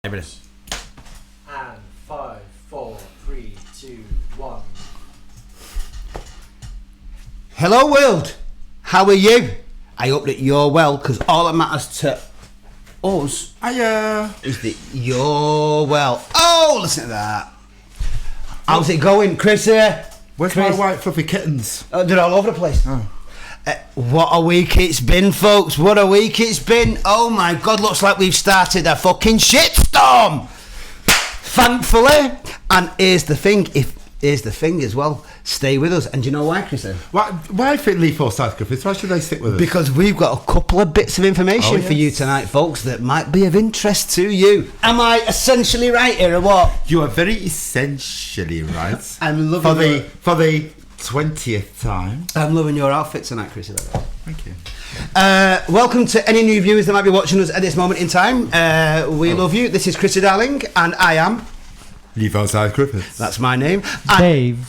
Everybody. And 5, 4, 3, 2, 1. Hello world, how are you? I hope that you're well, because all that matters to us is that you're well. Oh, listen to that. How's it going, Chrissie? Where's my white fluffy kittens? Oh, they're all over the place. Oh. What a week it's been, folks. What a week it's been. Oh my God, looks like we've started a fucking shitstorm. Thankfully. And here's the thing, as well. Stay with us. And do you know why, Chrissie? Why fit Lee Forsyth Griffiths? Why should they stick with us? Because we've got a couple of bits of information for you tonight, folks, that might be of interest to you. Am I essentially right here, or what? You are very essentially right. I'm loving for the 20th time. I'm loving your outfit tonight, Chrissie. Thank you. Welcome to any new viewers that might be watching us at this moment in time. We love you. This is Chrissie Darling, and I am Lee Forsyth Griffiths. That's my name. Dave.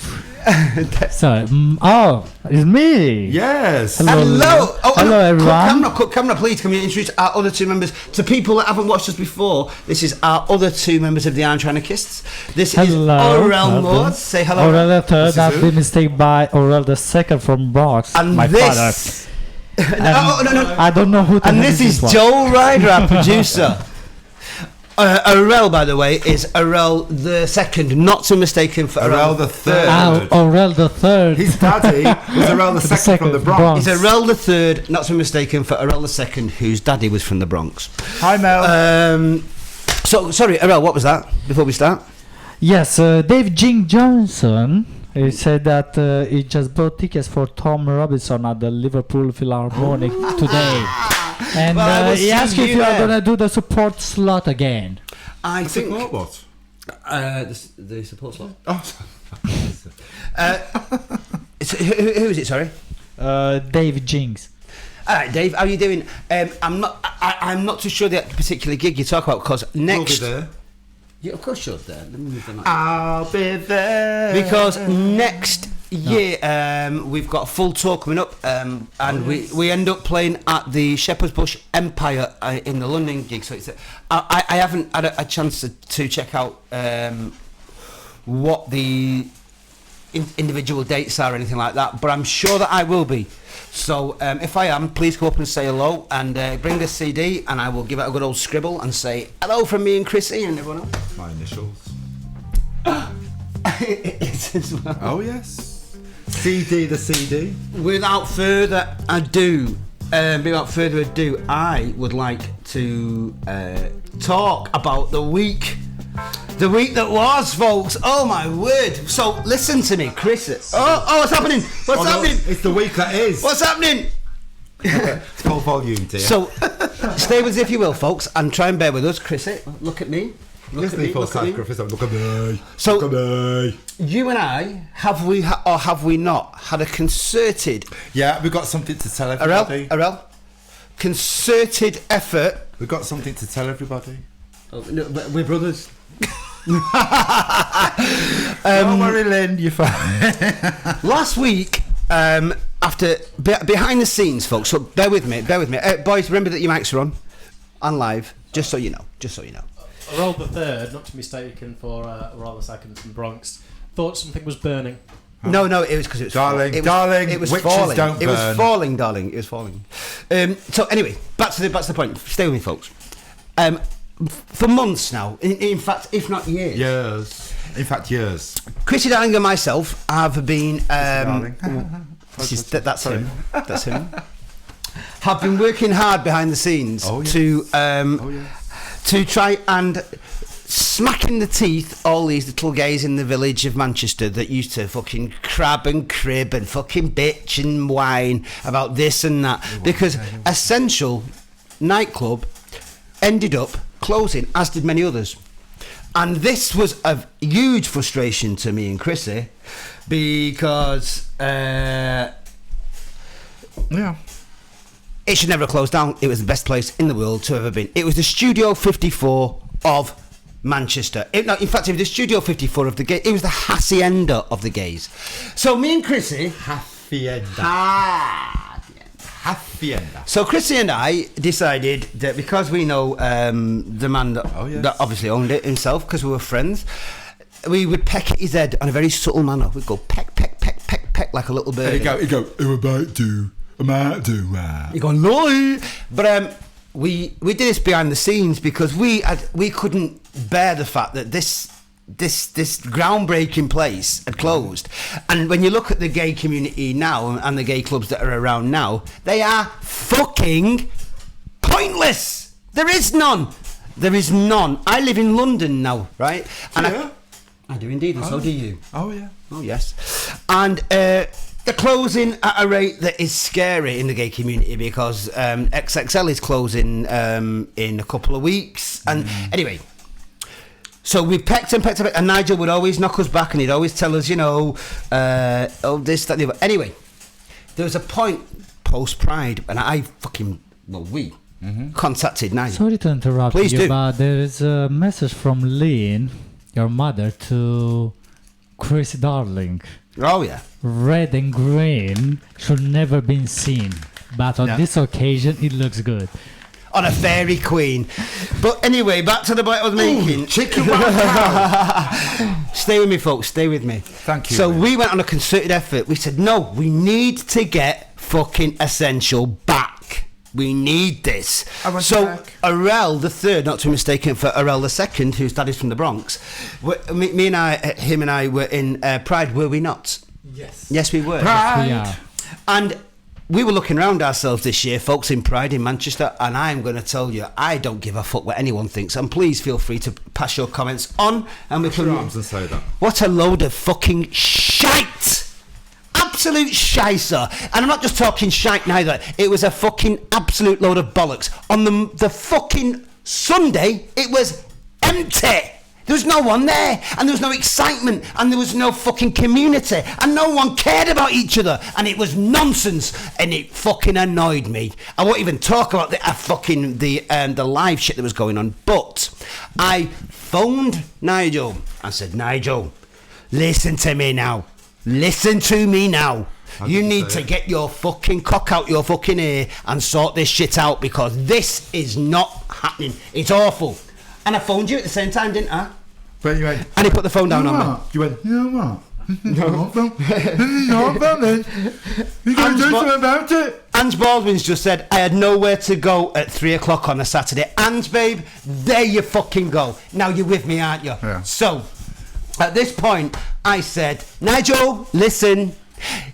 Sorry. It's me. Yes. Hello. Hello, everyone. Cut camera, please. Can we introduce our other two members? To people that haven't watched us before, this is our other two members of the Anarchists. This is Aurel Maud. Say hello. Aurel the third. That's been mistaken by Aurel the second from Box. And my this... father. No. I don't know who. And this is Joel Ryder, our producer. Aurel, by the way, is Aurel the second, not to mistaken for Aurel the third. Aurel the third. His daddy was Aurel the second from the Bronx. He's Aurel the third, not to be mistaken for Aurel the second, whose daddy was from the Bronx. Hi, Mel. So, sorry, Aurel, what was that, before we start? Yes, Dave Jing Johnson. He said that he just bought tickets for Tom Robinson at the Liverpool Philharmonic today. And he asked if you are going to do the support slot again. I think... Support what? The support slot. Oh, who is it, sorry? Dave Jinks. All right, Dave, how are you doing? I'm not too sure the particular gig you talk about, because next... We'll be there. Yeah, of course you're there. Let me move the mic. I'll be there. Because next year we've got a full tour coming up, and we end up playing at the Shepherd's Bush Empire in the London gig. So it's I haven't had a chance to check out what the individual dates are or anything like that, but I'm sure that I will be. So if I am, please go up and say hello, and bring the CD, and I will give it a good old scribble and say hello from me and Chrissie and everyone else. My initials. It is as well. Oh, yes. CD, the CD. Without further ado, I would like to talk about the week that was, folks. Oh my word! So listen to me, Chris. Oh, what's happening? What's happening? It's the week that is. What's happening? It's called volume, dear. So stay with us if you will, folks, and try and bear with us. Chrissie, look at me. Look at me. Look at me. So, look at me. You and I, have we not had a concerted... Yeah, we've got something to tell everybody. Aurel, concerted effort... We've got something to tell everybody. Oh, no, we're brothers. Don't worry, Lynn, you're fine. Last week, after... behind the scenes, folks, so bear with me. Boys, remember that your mics are on and live, just so you know. Aurel the third, not to be mistaken for Aurel the second from Bronx, thought something was burning. No, it was because it was darling. It was witches falling. Don't it burn. was falling, darling. It was falling. So anyway, back to the point. Stay with me, folks. For months now, in fact, if not years. Years. In fact, years. Chrissie Darling and myself have been. That's him. That's him. Have been working hard behind the scenes to try and smack in the teeth all these little gays in the village of Manchester that used to fucking crab and crib and fucking bitch and whine about this and that, because Essential Nightclub ended up closing, as did many others. And this was of huge frustration to me and Chrissie, because it should never have closed down. It was the best place in the world to ever been. It was the Studio 54 of Manchester. In fact, it was the Studio 54 of the gays. It was the hacienda of the gays. So me and Chrissie... Hacienda. Hacienda. So Chrissie and I decided that because we know the man that, that obviously owned it himself, because we were friends, we would peck at his head in a very subtle manner. We'd go peck, peck, peck, peck, peck like a little bird. He'd go, who about do? I might do. You go, no. But we did this behind the scenes because we couldn't bear the fact that this groundbreaking place had closed. And when you look at the gay community now and the gay clubs that are around now, they are fucking pointless. There is none. There is none. I live in London now, right? And I do indeed, and so do you. Oh yeah. Oh yes. And they're closing at a rate that is scary in the gay community because XXL is closing in a couple of weeks. And anyway, so we pecked and Nigel would always knock us back and he'd always tell us, you know, oh, this, that, the other. Anyway, there was a point post-Pride and we contacted Nigel. Sorry to interrupt Please you, do. but there is a message from Lynn, your mother, to Chrissie darling. Oh yeah. Red and green should never been seen, but on this occasion it looks good. On a fairy queen. But anyway, back to the point I was making. Chicken wow. Stay with me, folks. Stay with me. Thank you. So we went on a concerted effort. We said, no, we need to get fucking Essential back. We need this. So Arel the third, not to be mistaken for Arel the second, whose dad is from the Bronx. Me and I, him and I were in Pride, were we not? Yes. Yes, we were. Pride. Yeah. And we were looking around ourselves this year, folks, in Pride in Manchester, and I'm going to tell you, I don't give a fuck what anyone thinks. And please feel free to pass your comments on, and we can. Arms and say that. What a load of fucking shite! Absolute shicer. And I'm not just talking shite neither. It was a fucking absolute load of bollocks. On the fucking Sunday, it was empty. There was no one there, and there was no excitement, and there was no fucking community, and no one cared about each other, and it was nonsense, and it fucking annoyed me. I won't even talk about the live shit that was going on, but I phoned Nigel and said, Nigel, listen to me now. Listen to me now. You need to get your fucking cock out your fucking ear and sort this shit out because this is not happening. It's awful. And I phoned you at the same time, didn't I? But you went, And he put the phone down on me. you went, you know what? No, then. You got to do something about it. Ange Baldwin's just said I had nowhere to go at 3 o'clock on a Saturday. Ange, babe, there you fucking go. Now you're with me, aren't you? Yeah. So, at this point, I said, Nigel, listen,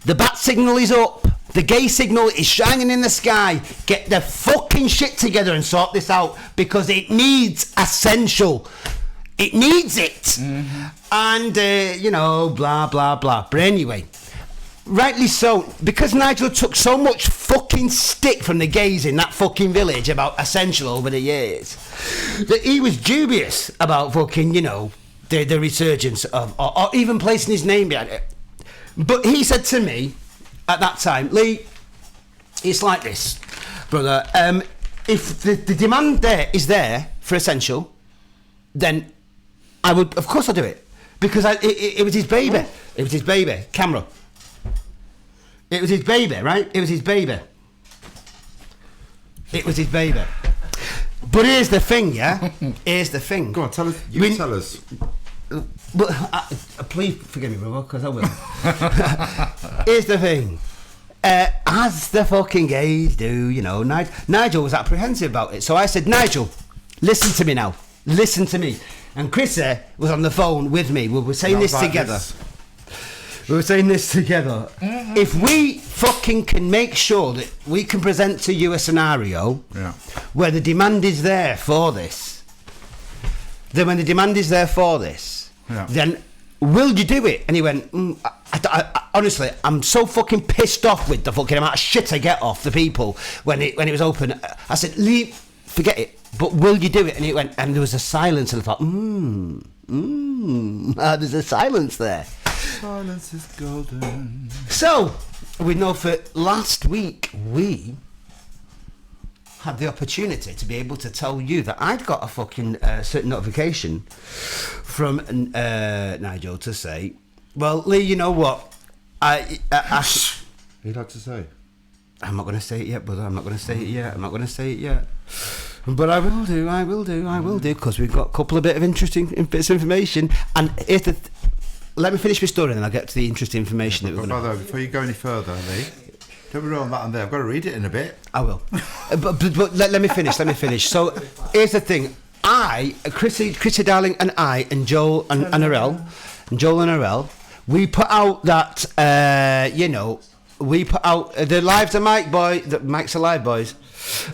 the bat signal is up. The gay signal is shining in the sky. Get the fucking shit together and sort this out because it needs Essential. It needs it. And, blah, blah, blah. But anyway, rightly so, because Nigel took so much fucking stick from the gays in that fucking village about Essential over the years, that he was dubious about fucking, the resurgence of, or even placing his name behind it. But he said to me, at that time, Lee, it's like this, brother. If the demand there is there for Essential, then I would, of course, I'll do it because it was his baby. It was his baby. Camera. It was his baby, right? It was his baby. It was his baby. But here's the thing, yeah. Here's the thing. Go on, tell us. Tell us. But please forgive me, brother, because I will. Here's the thing. As the fucking gays do, Nigel was apprehensive about it. So I said, Nigel, listen to me now. Listen to me. And Chrissie was on the phone with me. We were saying this together. We were saying this together. If we fucking can make sure that we can present to you a scenario where the demand is there for this, then when the demand is there for this, then will you do it? And he went, I honestly, I'm so fucking pissed off with the fucking amount of shit I get off the people when it was open. I said, leave, forget it, but will you do it? And he went, and there was a silence, and I thought, there's a silence there. Silence is golden. So, we know for last week, we had the opportunity to be able to tell you that I'd got a fucking certain notification from Nigel to say, well, Lee, you know what? He'd like to say. I'm not going to say it yet, brother. I'm not going to say it yet. But I will do, because we've got a couple of interesting bits of information. And let me finish my story, and then I'll get to the interesting information that we're going to... Before you go any further, Lee, don't be wrong that and there. I've got to read it in a bit. I will. but let me finish. So here's the thing. Chrissie Darling and I and Joel and Arel, we put out that, we put out the Lives of Mike boy, the Mike's Alive boys.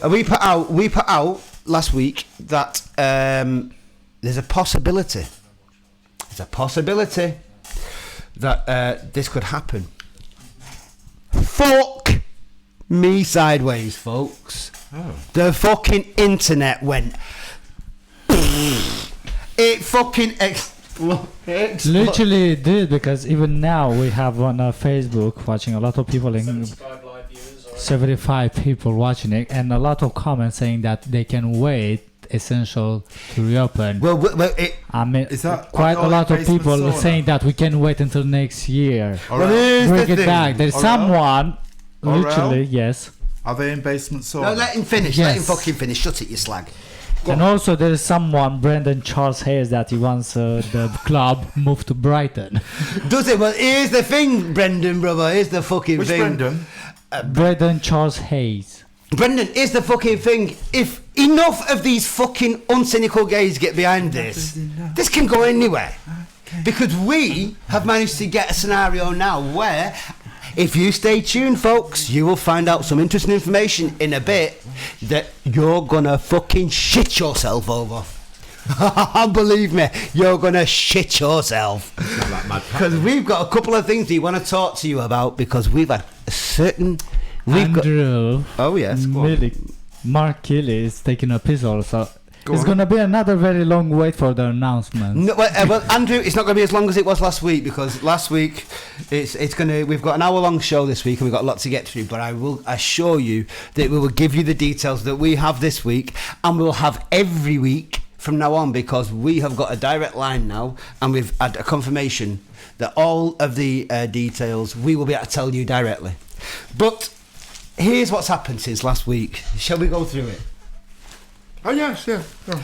We put out last week that there's a possibility that this could happen. Fuck me sideways, folks. Oh. The fucking internet went. It fucking exploded. Literally did, because even now we have on Facebook watching a lot of people, 75 people watching it, and a lot of comments saying that they can wait Essential to reopen. I mean, is that quite a lot of people sauna? Saying that we can wait until next year. Bring it back. There's someone, literally, yes. Are they in basement sauna? No, let him finish. Yes. Let him fucking finish. Shut it, you slag. And also there is someone, Brendan Charles Hayes, that he wants the club moved to Brighton. Does it? Well, here's the thing, Brendan, brother. Here's the fucking Which thing. Brendan? Brendan Charles Hayes. Brendan, here's the fucking thing. If enough of these fucking uncynical gays get behind this can go anywhere. Because we have managed to get a scenario now where, if you stay tuned, folks, you will find out some interesting information in a bit that you're gonna fucking shit yourself over. Believe me, you're gonna shit yourself. Because we've got a couple of things we want to talk to you about, because we've had a certain... Andrew. Oh yes. Mark Kelly is taking a piss also. It's going to be another very long wait for the announcement. No, well, Andrew, it's not going to be as long as it was last week, because last week we've got an hour-long show this week and we've got a lot to get through. But I will assure you that we will give you the details that we have this week, and we'll have every week from now on, because we have got a direct line now, and we've had a confirmation that all of the details we will be able to tell you directly. But here's what's happened since last week. Shall we go through it? Oh, yes, yeah. Go.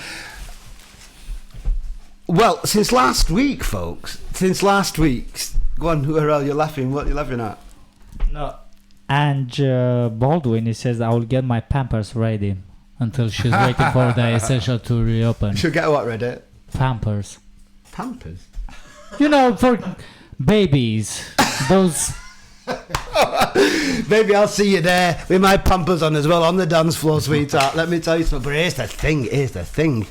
Well, since last week, folks. Go on, Arel, you're laughing. What are you laughing at? No. And Baldwin, he says, I will get my Pampers ready until she's waiting for the Essential to reopen. She'll get what ready? Pampers. Pampers? You know, for babies. Those... Maybe I'll see you there with my Pampers on as well on the dance floor, sweetheart. Let me tell you something. But here's the thing.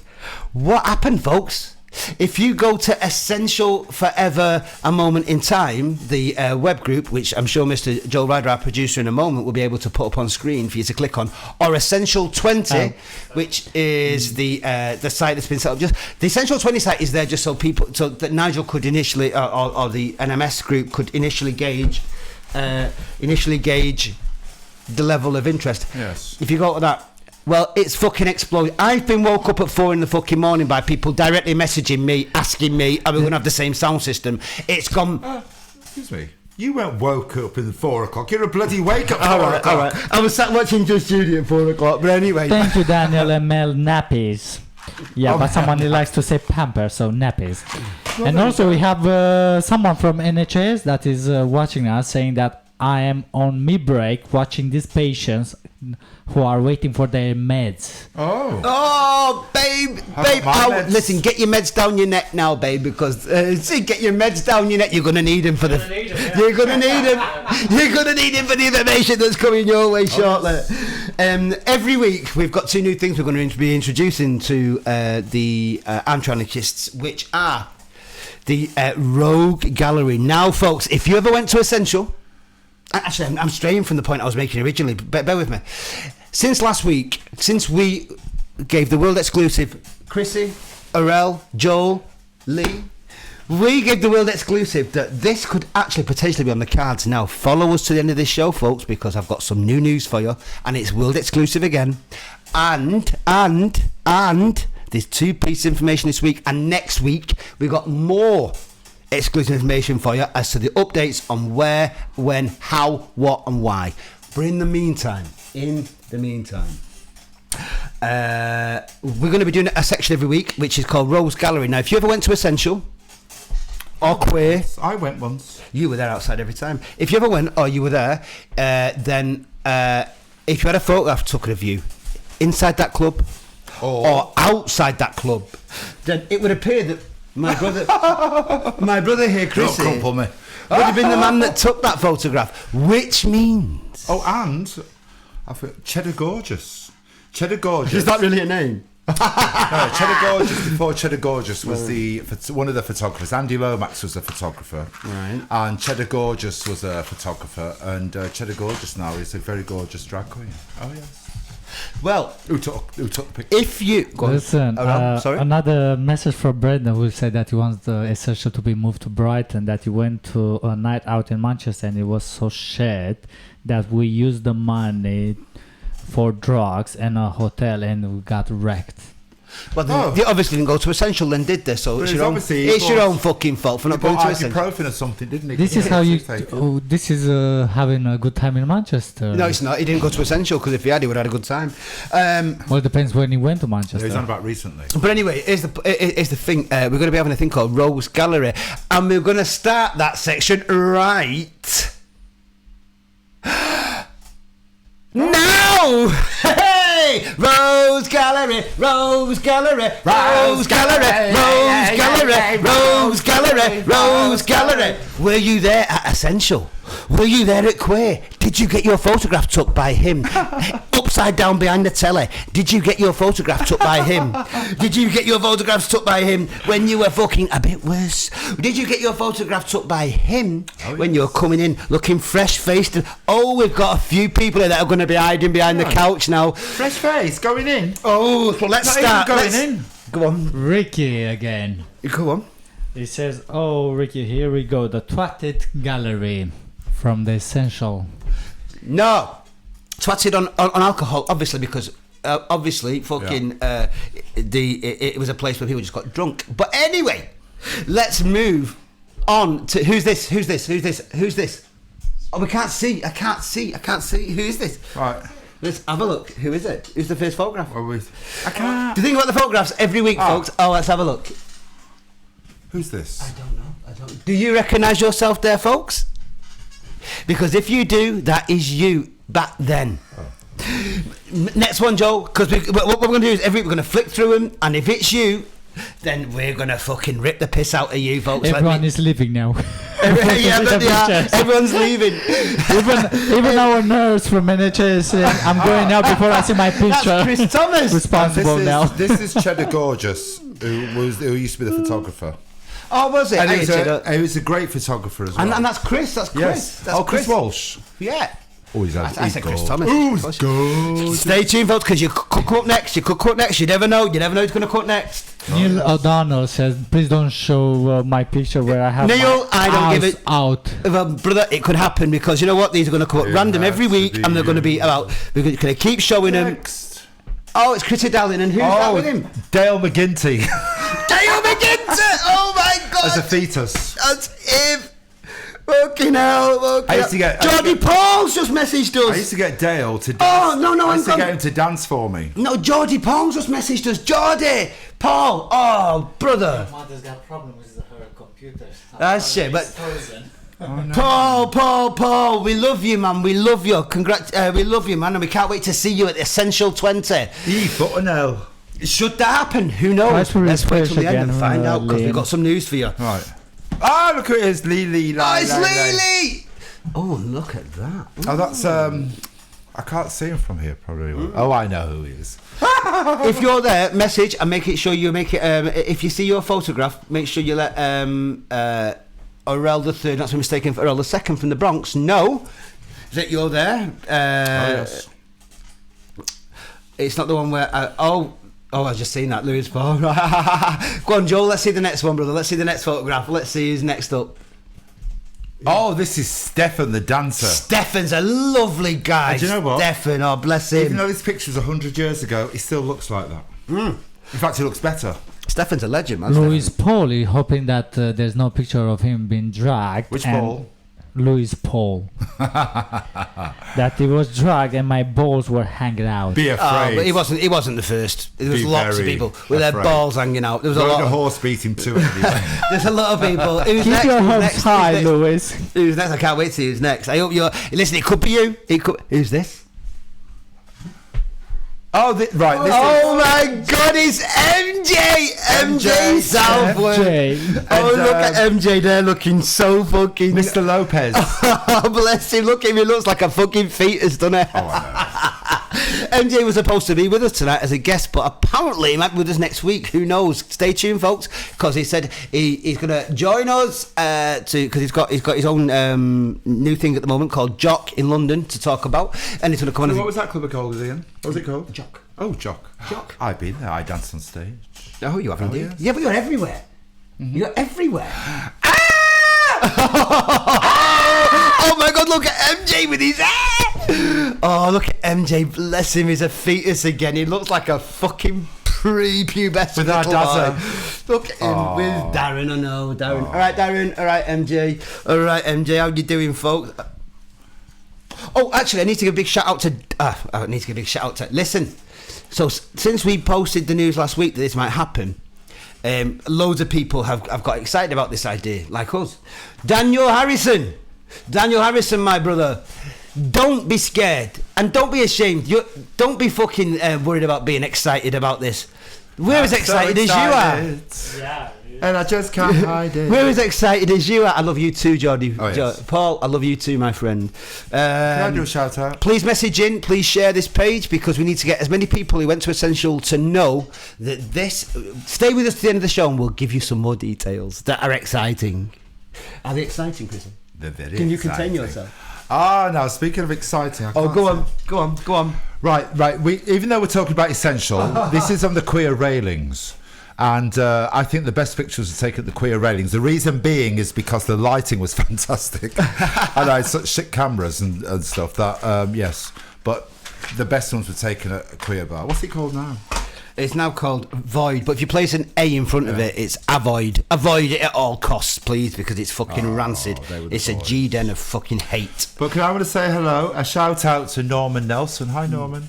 What happened, folks? If you go to Essential Forever A Moment in Time, the web group, which I'm sure Mr. Joel Ryder, our producer, in a moment will be able to put up on screen for you to click on, or Essential 20, which is the site that's been set up. Just the Essential 20 site is there just so that Nigel could initially, or the NMS group could initially gauge the level of interest. Yes. If you go to that, well, it's fucking exploded. I've been woke up at 4 in the fucking morning by people directly messaging me, asking me, are we going to have the same sound system? It's gone... excuse me. You weren't woke up in 4 o'clock. You're a bloody wake up 4 o'clock. All right. I was sat watching Just Judy at 4 o'clock, but anyway. Thank you, Daniel and Mel. Nappies. Yeah, but someone likes to say Pampers, so nappies. And also we have someone from NHS that is watching us, saying that I am on me break watching these patients who are waiting for their meds. Oh, babe. Listen, get your meds down your neck now, babe, because get your meds down your neck. You're going to need them for You're going to need them. You're going to need them for the information that's coming your way shortly. Every week we've got 2 new things we're going to be introducing to the Anarchists, which are the Rogue Gallery. Now, folks, if you ever went to Essential... Actually, I'm straying from the point I was making originally, but bear with me. Since last week, since we gave the world exclusive, Chrissie, Arel, Joel, Lee, we gave the world exclusive that this could actually potentially be on the cards. Now, follow us to the end of this show, folks, because I've got some new news for you, and it's world exclusive again. And there's 2 pieces of information this week, and next week we got more exclusive information for you as to the updates on where, when, how, what and why. But in the meantime, we're going to be doing a section every week, which is called Rose Gallery. Now, if you ever went to Essential or Queer, I went once. you were there outside every time. If you ever went or you were there, then if you had a photograph took of you inside that club or outside that club, then it would appear that my brother here, Chrissie, Don't crumple me. would have been the man that took that photograph, which means... Oh, and I thought Cheddar Gorgeous. Cheddar Gorgeous. Is that really a name? No, Cheddar Gorgeous, before Cheddar Gorgeous was one of the photographers. Andy Lomax was a photographer. Right. And Cheddar Gorgeous was a photographer. And Cheddar Gorgeous now is a very gorgeous drag queen. Oh, yes. Well, Who took the picture? if you... Go on. Listen, Sorry? another message from Brendan who said that he wants the Essential to be moved to Brighton, that he went to a night out in Manchester and it was so shit that we used the money for drugs and a hotel and we got wrecked. Well, they obviously didn't go to Essential then, did they? So But it's it's your own, obviously- it's your own fucking fault for not going to Essential. ibuprofen or something, didn't he? This is how you. This is having a good time in Manchester. No, it's not. He didn't go to Essential because if he had, he would have had a good time. Well, it depends when he went to He was on Manchester. about recently. But anyway, here's the thing. We're going to be having a thing called Rose Gallery, and we're going to start that section right now. Hey, Rose Gallery, Rose Gallery, Rose Gallery, Rose Gallery, Rose Gallery, Rose Gallery. Were you there at Essential? Were you there at Queer? Did you get your photograph took by him? Upside down behind the telly. Did you get your photograph took by him? Did you get your photographs took by him when you were fucking a bit worse? Did you get your photograph took by him when you were coming in looking fresh-faced? And, we've got a few people here that are going to be hiding behind the couch now. Fresh face, going in. Oh, well, let's Not start. even going in. Go on. Ricky again. Go on. He says, "Oh, Ricky, here we go. The twatted gallery from the Essential." No. Twatted on alcohol, obviously, because fucking it was a place where people just got drunk. But anyway, let's move on to who's this? Oh, we can't see. I can't see. Who is this? Right. Let's have a look. Who is it? Who's the first photograph? I can't. Do you think about the photographs every week, folks? Oh, let's have a look. Who's this? I don't know. Do you recognise yourself there, folks? Because if you do, that is you back then. Next one, Joel, because what we're going to do is every week we're going to flick through them, and if it's you, then we're going to fucking rip the piss out of you, folks. Everyone is leaving now. Yeah, but they are. Everyone's leaving. even our nurse from NHS saying, "I'm going now before I see my picture." That's Chris Thomas. Responsible now. This is Cheddar Gorgeous, who used to be the photographer. Oh, was it? And he was a great photographer as well. And that's Chris. That's Chris. Yes. That's Chris Walsh. Yeah. Oh, he's I said Chris Thomas. Who's good? Stay tuned, folks, because you could come up next. You never know. You never know who's going to come up next. Nyle ODonnell says, "Please don't show my picture where I have Nyle, my I don't house give it out." Well, brother, it could happen because you know what? These are going to come up random every week, and they're going to be about. We're going to keep showing them. Next. Oh, it's Chrissie Dowling, and who's that with him? Dale McGinty. Dale McGinty! Oh my God! As a fetus. That's him. Fucking hell! I used to get- Jodie Paul's just messaged us. I used to get Dale to dance. Oh, no, I used to I'm get him to dance for me. No, Jodie Paul's just messaged us. Jodie Paul. Oh, brother. Mother's got a problem with her computer. That's it, but- frozen. Oh, no. Paul, we love you, man. We love you. We love you, man, and we can't wait to see you at the Essential 20. Buttonell. Should that happen? Who knows? Try to Let's wait till the refresh end and again, find out because we've Liam. got some news for you. Right. Ah, look at it. It's Lily. Oh, it's Lily! Oh, look at that. Oh, that's I can't see him from here. Probably. Oh, I know who he is. If you're there, message and make it sure you make it. If you see your photograph, make sure you let Orel the third, not to be mistaken for Orel the second from the Bronx, know that you're there. Yes. It's not the one where. I've just seen that, Louis Paul. Go on, Joel. Let's see the next one, brother. Let's see the next photograph. Let's see who's next up. Oh, this is Stefan the dancer. Stefan's a lovely guy. Do you know what? Stefan, oh bless him. Even though this picture was 100 years ago, he still looks like that. In fact, he looks better. Stefan's a legend, man. Louis Paul is hoping that there's no picture of him being dragged. Which and Paul? Louis Paul. That he was drugged and my balls were hanging out. Be afraid. But he wasn't the first. There was Be lots of very people with their afraid. balls hanging out. There was a Rode lot. a horse beat him to it anyway. There's a lot of people. Who's Keep next? your Who's hopes next? high, Who's next? Louis. Who's next? I can't wait to see who's next. I hope you're. Listen, it could be you. Who's this? Oh, right. This Oh my God! It's MJ. MJ Southwood. MJ. Oh, And, look at MJ there, looking so fucking. is Mr. Lopez. Oh, bless him! Look at him. He looks like a fucking fetus, doesn't it? Oh, I MJ was supposed to be with us tonight as a guest, but apparently he might be with us next week. Who knows? Stay tuned, folks, because he said he's going to join us because he's got his own new thing at the moment called Jock in London to talk about, and he's going to come on. know. What was that club called again? What was it called? Jock. Oh, Jock. Jock. I've been there. I danced on stage. Oh, you haven't, Oh, indeed. yes. Yeah, but you're everywhere. You're everywhere. Oh my God! Look at MJ with his hair. Oh, look at MJ. Bless him. He's a fetus again. He looks like a fucking pre-pubescent With our little Dazza. boy. Look at him with Darren. I know, Darren. All right, Darren. All right, MJ. All right, MJ. How you doing, folks? Oh, actually, I need to give a big shout out to. I need to give a big shout out to. Listen. So since we posted the news last week that this might happen, loads of people have got excited about this idea, like us. Daniel Harrison, my brother. Don't be scared and don't be ashamed. Don't be fucking worried about being excited about this. We're as excited as you are. Yeah. And I just can't hide it. We're as excited as you are. I love you too, Jodie. Oh, yes. Paul, I love you too, my friend. Can I do a shout out? Please message in, please share this page because we need to get as many people who went to Essential to know that this. Stay with us to the end of the show and we'll give you some more details that are exciting. Are they exciting, Chrissie? They're very Can you exciting. contain yourself? Now speaking of exciting, I Oh, can't go on. Right. Even though we're talking about Essential, this is on the queer railings. And I think the best pictures were taken at the queer railings. The reason being is because the lighting was fantastic. And I had such shit cameras and stuff that, yes. But the best ones were taken at a queer bar. What's it called now? It's now called Void, but if you place an A in front of it, it's Avoid. Avoid it at all costs, please, because it's fucking rancid. they were the It's a boys. G-den of fucking hate. But I want to say hello, a shout out to Norman Nelson. Hi, Norman.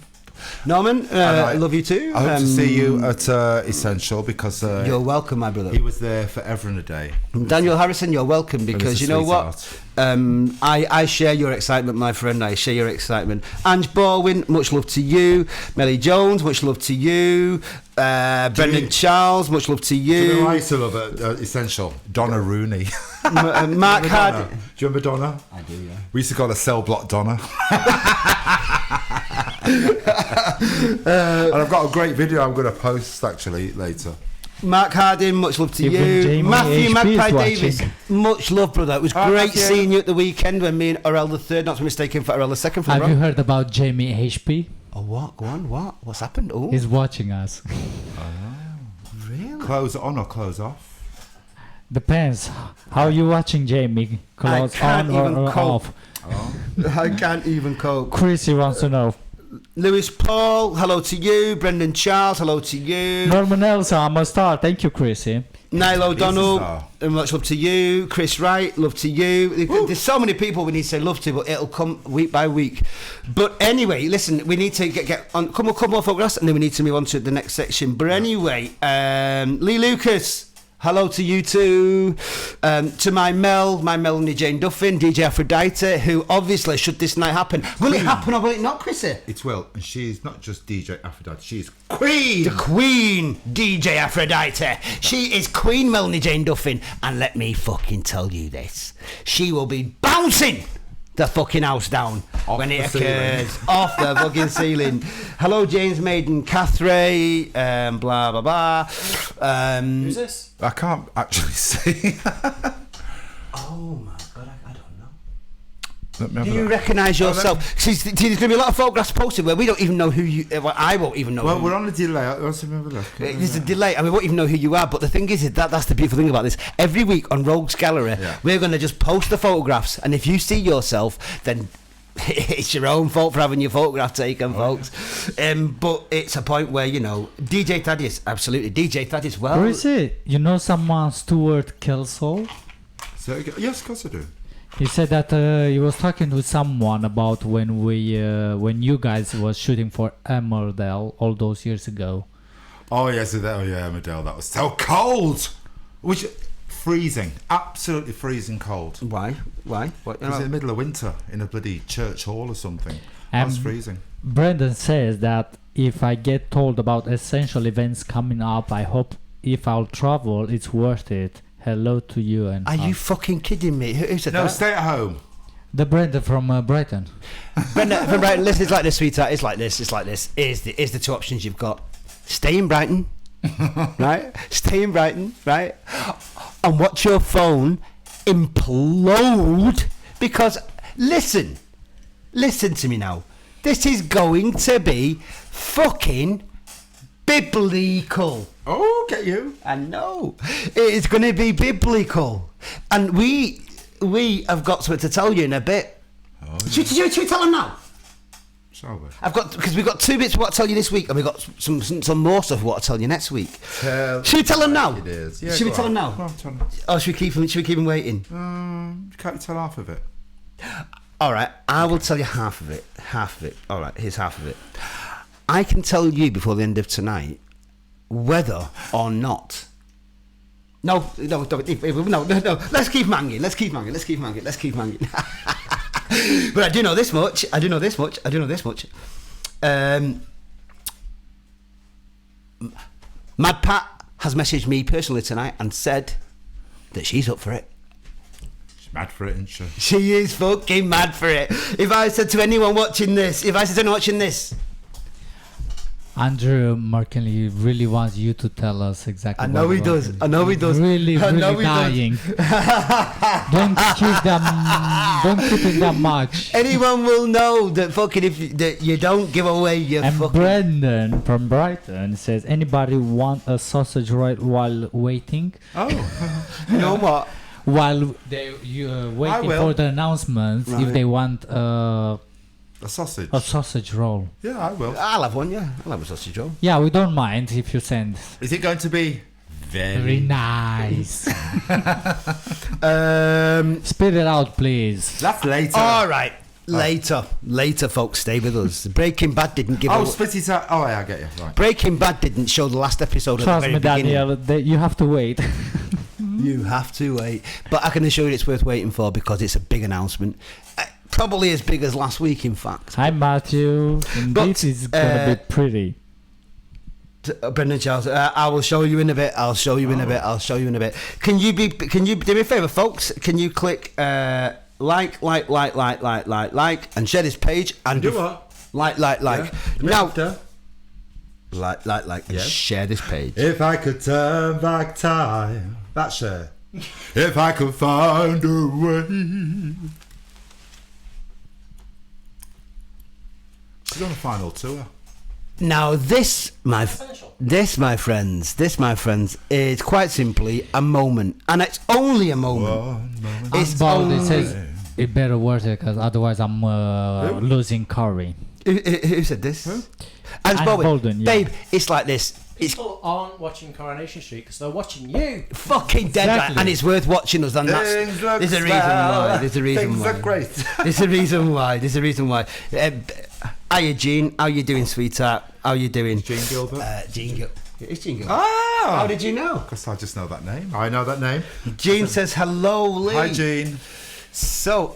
Norman, I love you too. I hope to see you at Essential because You're welcome, my brother. he was there forever and a day. Daniel Harrison, you're welcome he's because a you know what? sweetheart. I share your excitement, my friend. I share your excitement. Ange Baldwin, much love to you. Melly Jones, much love to you. Brendan Charles, much love to Do you know you. who I used to love at Essential? Donna Rooney. Mark Hardy. Do you remember Donna? I do, yeah. We used to call her Cell Block Donna. And I've got a great video I'm going to post actually later. Mark Harding, much love to Even you. Jamie Matthew HP Magpie is Davis, watching. much love, brother. It was Oh, great Matthew. seeing you at the weekend when me and Orel the third, not to be mistaken for Orel the second, from Have you wrong. heard about Jamie HP? Oh, what? Go on, what? What's happened? Oh, He's watching us. really? Close on or close off? Depends. How you watching Jamie? Close can't on even or cope. off? I can't even cope. Chrissy wants to know. Lewis Paul, hello to you. Brendan Charles, hello to you. Norman Nelson, I'm a star. Thank you, Chrissy. Nyle O'Donnell, star. much love to you. Chris Wright, love to you. There's so many people we need to say love to, but it'll come week by week. But anyway, listen, we need to get on. Come on, more photographs, and then we need to move on to the next section. But anyway, Lee Lucas. Hello to you too. To my Melanie Jane Dauphin, DJ Aphrodite, who obviously, should this night happen, will it happen or will it not, Chrissie? It will. And she's not just DJ Aphrodite, she's Queen! The Queen, DJ Aphrodite. She is Queen Melanie Jane Dauphin. And let me fucking tell you this. She will be bouncing the fucking house down Off when the it ceiling. occurs. Off the fucking ceiling. Hello, James Maiden, Catherine, blah, blah, blah. Who's this? I can't actually see. Oh my God, I don't know. Let me have Do a you look. recognise yourself? See, there's going to be a lot of photographs posted where we don't even know who you. Well, I won't even know. Well, who we're on a delay. Let's have a look. There's a delay. I mean, we won't even know who you are. But the thing is that's the beautiful thing about this. Every week on Rogues Gallery, Yeah. we're going to just post the photographs, and if you see yourself, then it's your own fault for having your photograph taken, folks. But it's a point where, you know, DJ Thaddeus, absolutely, DJ Thaddeus. Well, Where is it? You know someone, Stuart Kelsall? So, yes, of course I do. He said that he was talking to someone about when you guys was shooting for Emmerdale all those years ago. Oh yes, Emmerdale. That was so cold. Which freezing, absolutely freezing cold. Why? What? It was in the middle of winter in a bloody church hall or something. That was freezing. Brendan says that if I get told about essential events coming up, I hope if I'll travel, it's worth it. Hello to you and. Are you fucking kidding me? Who said that? No, stay at home. The Brendan from Brighton. Brendan from Brighton. Listen, it's like this, sweetheart. It's like this. Here's the two options you've got. Stay in Brighton, right? Stay in Brighton, right? And watch your phone implode because listen to me now. This is going to be fucking biblical. Oh, get you. I know. It's going to be biblical. And we have got something to tell you in a bit. Oh, yeah. Should we tell them now? Shall we? Because we've got 2 bits we want to tell you this week, and we've got some more stuff we want to tell you next week. Should we tell them now? It is. Yeah, should we tell them now? Go on, tell them. Or should we keep them waiting? Can't you tell half of it? All right, I will tell you half of it. All right, here's half of it. I can tell you before the end of tonight whether or not. No. Let's keep manging. But I do know this much. Mad Pat has messaged me personally tonight and said that she's up for it. She's mad for it, isn't she? She is fucking mad for it. If I said to anyone watching this, Andrew Markinley really wants you to tell us exactly. I know he does. Really dying. Don't keep it that much. Anyone will know that fucking that you don't give away your and fucking. Brendan from Brighton says, anybody want a sausage roll while waiting? Oh, You know what? While you're waiting for the announcements, Right. if they want a sausage. a sausage roll. Yeah, I will. I'll have one. Yeah, I'll have a sausage roll. Yeah, we don't mind if you send. Is it going to be Very nice. Spit it out, please. That's later. All right. Later, folks. Stay with us. Breaking Bad didn't give. Spit it out. Oh, yeah, I get you. Right. Breaking Bad didn't show the last episode at Trust the me, very beginning. Daniel, you have to wait. You have to wait, but I can assure you it's worth waiting for because it's a big announcement. Probably as big as last week, in fact. Hi, Matthew. And But, this is gonna be pretty. Brendan Charles, I will show you in a bit. I'll show you in a bit. Can you do me a favour, folks? Can you click like, and share this page and Do what? Like. Yeah. Now, After. like, and Yeah. share this page. If I could turn back time, that's her. If I could find a way. She's on a final tour. Now, this, my friends, is quite simply a moment, and it's only a moment. One moment. It's Baldy only. says it better work it because otherwise I'm losing Curry. Who said this? Who? Ange Baldwin, yeah. Babe, it's like this. It's People aren't watching Coronation Street because they're watching you. fucking dead right, Exactly. and it's worth watching us. And Things look there's a reason why. There's a reason Things why. look great. There's a reason why. Hiya, Jean. How you doing, sweetheart? How you doing? Jean Gilbert. Jean Gilbert. It's Jean Gilbert. Ah! How did you know? Because I just know that name. I know that name. Jean says hello, Lee. Hi, Jean. So,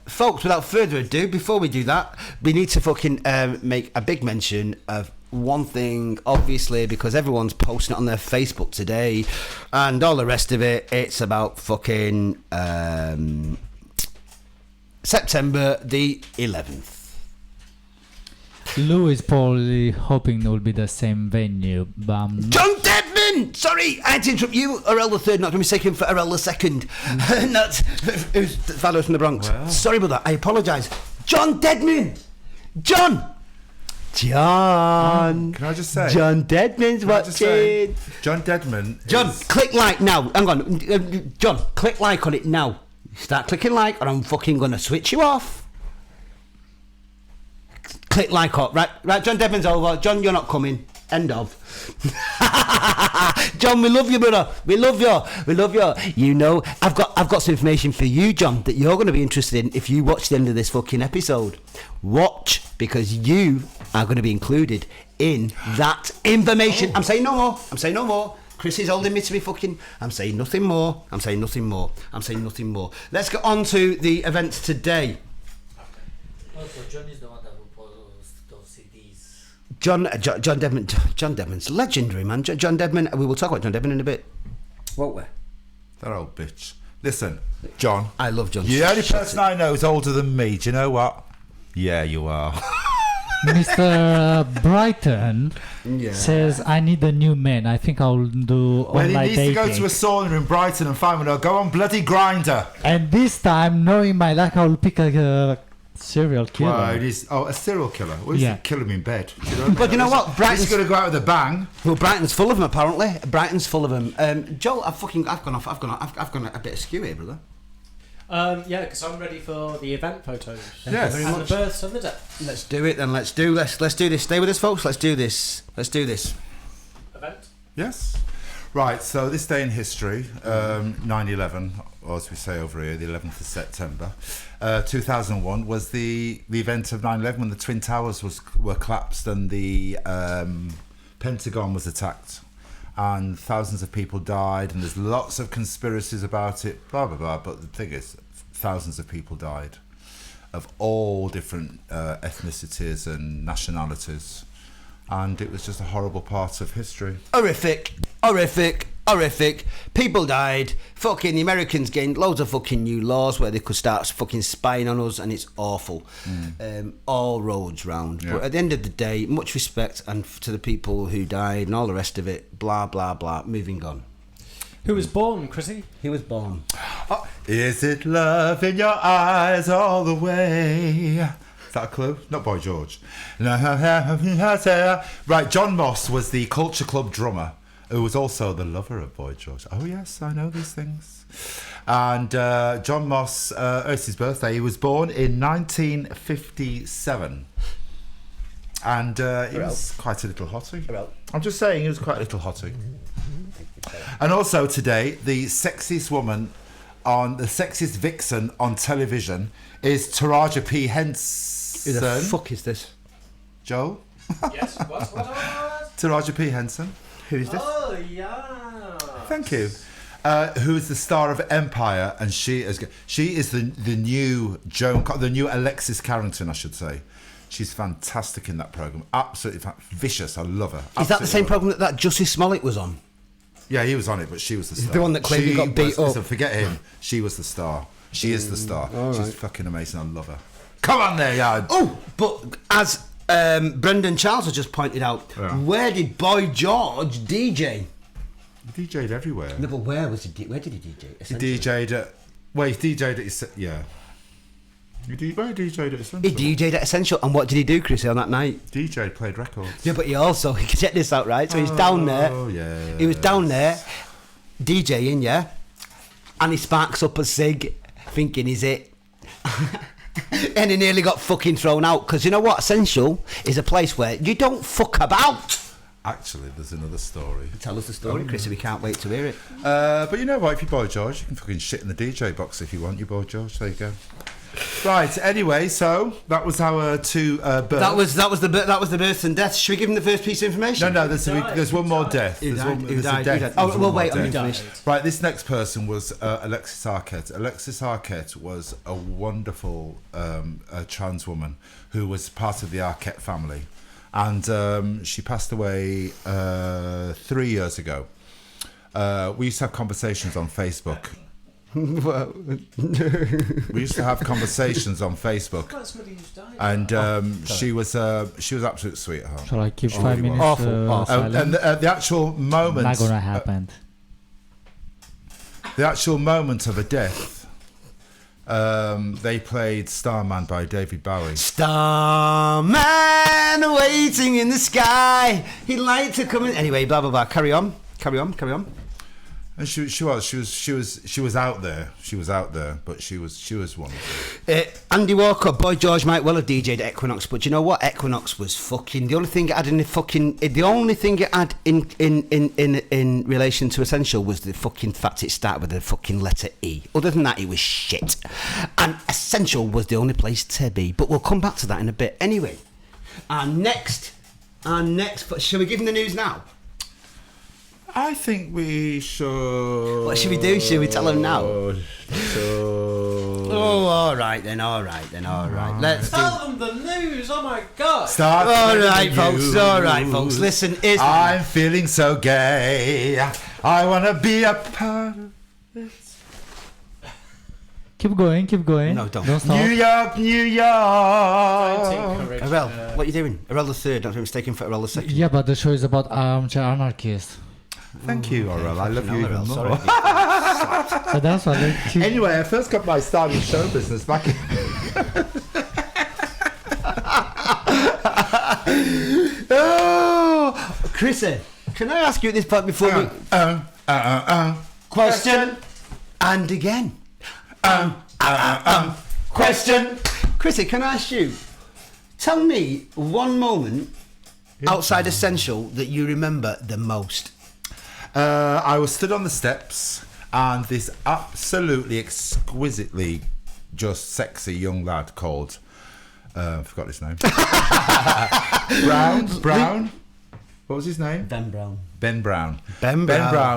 folks, without further ado, before we do that, we need to fucking make a big mention of one thing, obviously, because everyone's posting it on their Facebook today and all the rest of it. It's about fucking September the 11th. Lou is probably hoping it will be the same venue, but I'm not. John Deadman! Sorry, I had to interrupt you, Errol III, not to be mistaken for Errol II. Not who's the fellow from the Bronx. Wow. Sorry about that, I apologise. John Deadman! John! Can I just say? John Deadman's Can I just say, watching. John Deadman. John, is, click like now. Hang on. John, click like on it now. Start clicking like or I'm fucking going to switch you off. Click like up. Right, John Deadman's over. John, you're not coming. End of. John, we love you, brother. We love you. We love you. You know, I've got some information for you, John, that you're going to be interested in if you watch the end of this fucking episode. Watch, because you are going to be included in that information. I'm saying no more. I'm saying no more. Chris is holding me to me fucking. I'm saying nothing more. I'm saying nothing more. I'm saying nothing more. Let's get on to the events today. Also, John is the one that will post those CDs. John Deadman's legendary, man. John Deadman. We will talk about John Deadman in a bit. Won't we? That old bitch. Listen, John. I love John. The only person I know is older than me. Do you know what? Yeah, you are. Mr. Brighton Yeah. says, I need a new man. I think I'll do Well, he online needs dating. to go to a sauna in Brighton and find one. I'll go on bloody Grinder. And this time, knowing my luck, I'll pick a serial killer. Well, it is. Oh, a serial killer. What is Yeah. it? Kill him in bed. Do you know what I mean? But you know what? Brighton's going to go out with a bang. Well, Brighton's full of them. Apparently, Brighton's full of them. Joel, I've gone a bit askew here, brother. Yeah, because I'm ready for the event photos. Yes. And the births and the deaths. Let's do it then. Let's do this. Stay with us, folks. Let's do this. Event? Yes. Right, so this day in history, 9/11, or as we say over here, the 11th of September, 2001, was the event of 9/11 when the Twin Towers were collapsed and the Pentagon was attacked. And thousands of people died, and there's lots of conspiracies about it, blah, blah, blah. But the thing is, thousands of people died of all different ethnicities and nationalities. And it was just a horrible part of history. Horrific. People died. Fucking the Americans gained loads of fucking new laws where they could start fucking spying on us, and it's awful. All roads round. Yeah. But at the end of the day, much respect and to the people who died and all the rest of it. Blah blah blah. Moving on. Who was born, Chrissie? He was born. Is it love in your eyes all the way? Is that a clue? Not Boy George. Right, John Moss was the Culture Club drummer, who was also the lover of Boy George. Oh yes, I know these things. And John Moss, it's his birthday. He was born in 1957. And he was quite a little hottie. I'm just saying, he was quite a little hottie. And also today, the sexiest vixen on television is Taraji P. Henson. Who the fuck is this? Joel? Yes, what? Taraji P. Henson. Who is this? Oh, yeah. Thank you. Who is the star of Empire, and she is the new the new Alexis Carrington, I should say. She's fantastic in that program. Absolutely vicious. I love her. Is that the same program? program that Justice Smollett was on? Yeah, he was on it, but she was the star. The one that claimed he got beat up. Listen, forget him. She was the star. She is the star. all She's right. fucking amazing. I love her. Come on there, yeah. Oh, but as Brendan Charles has just pointed out, where did Boy George DJ? He DJ'd everywhere. No, but where did he DJ? He DJ'd at... Well, he DJ'd at his... Yeah. Where he DJ'd at Essential? He DJ'd at Essential, and what did he do, Chrissy, on that night? DJ played records. Yeah, but he also... Check this out, right? So he's down there. Oh, yeah. He was down there, DJing, yeah? And he sparks up a cig, thinking, is it? And he nearly got fucking thrown out, because you know what? Essential is a place where you don't fuck about. Actually, there's another story. Tell us the story, Chrissy. We can't wait to hear it. But you know what? If you're Boy George, you can fucking shit in the DJ box if you want. You Boy George. There you go. Right. Anyway, so that was our two births. That was the births and deaths. Should we give him the first piece of information? No. There's one more death. Who There's died? one. Who There's died? a death. Who died? There's Oh, one well, more wait. I'm death. finished. Right. This next person was Alexis Arquette. Alexis Arquette was a wonderful trans woman who was part of the Arquette family, and she passed away 3 years ago. We used to have conversations on Facebook. We used to have conversations on Facebook, and she was absolute sweetheart. Shall I keep 5 minutes Awful. silent? And the actual moment, Not gonna happen. the actual moment of her death, they played Starman by David Bowie. Starman waiting in the sky. He'd like to come in. Anyway, blah, blah, blah. Carry on. And she was out there. She was out there, but she was one. Andy Walker, Boy George might well have DJ'd at Equinox, but you know what? Equinox was fucking the only thing it had in relation to Essential was the fucking fact it started with the fucking letter E. Other than that, it was shit. And Essential was the only place to be. But we'll come back to that in a bit. Anyway, our next. Shall we give them the news now? I think we should. What should we do? Should we tell them now? Oh, all right then. Let's tell them the news. Oh my god! Start. All right, folks. Listen, I'm feeling so gay. I wanna be a part of it. Keep going. No, don't stop. New York. Arel, what are you doing? Arel the third. Not to be mistaken for Arel the second. Yeah, but the show is about Armchair Anarchist. Thank you, Arel. I love you even more. Sorry. So that's what. Anyway, I first got my start in show business back in. Oh, Chrissie, can I ask you at this point before we question and again? Question. Chrissie, can I ask you? Tell me one moment outside Essential that you remember the most. I was stood on the steps, and this absolutely exquisitely just sexy young lad called I forgot his name. Brown. What was his name? Ben Brown. Ben Brown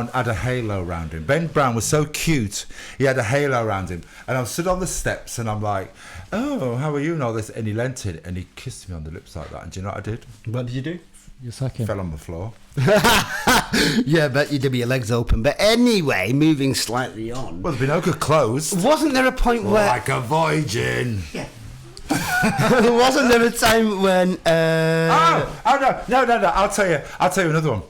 had a halo around him. Ben Brown was so cute. He had a halo around him. And I stood on the steps and I'm like, oh, how are you and all this? And he leant in and he kissed me on the lips like that. And do you know what I did? What did you do? You suck him. Fell on the floor. Yeah, but you did with your legs open. But anyway, moving slightly on. Well, there'd be no good clothes. Wasn't there a point where... Like a virgin. Yeah. Wasn't there a time when... No. I'll tell you another one.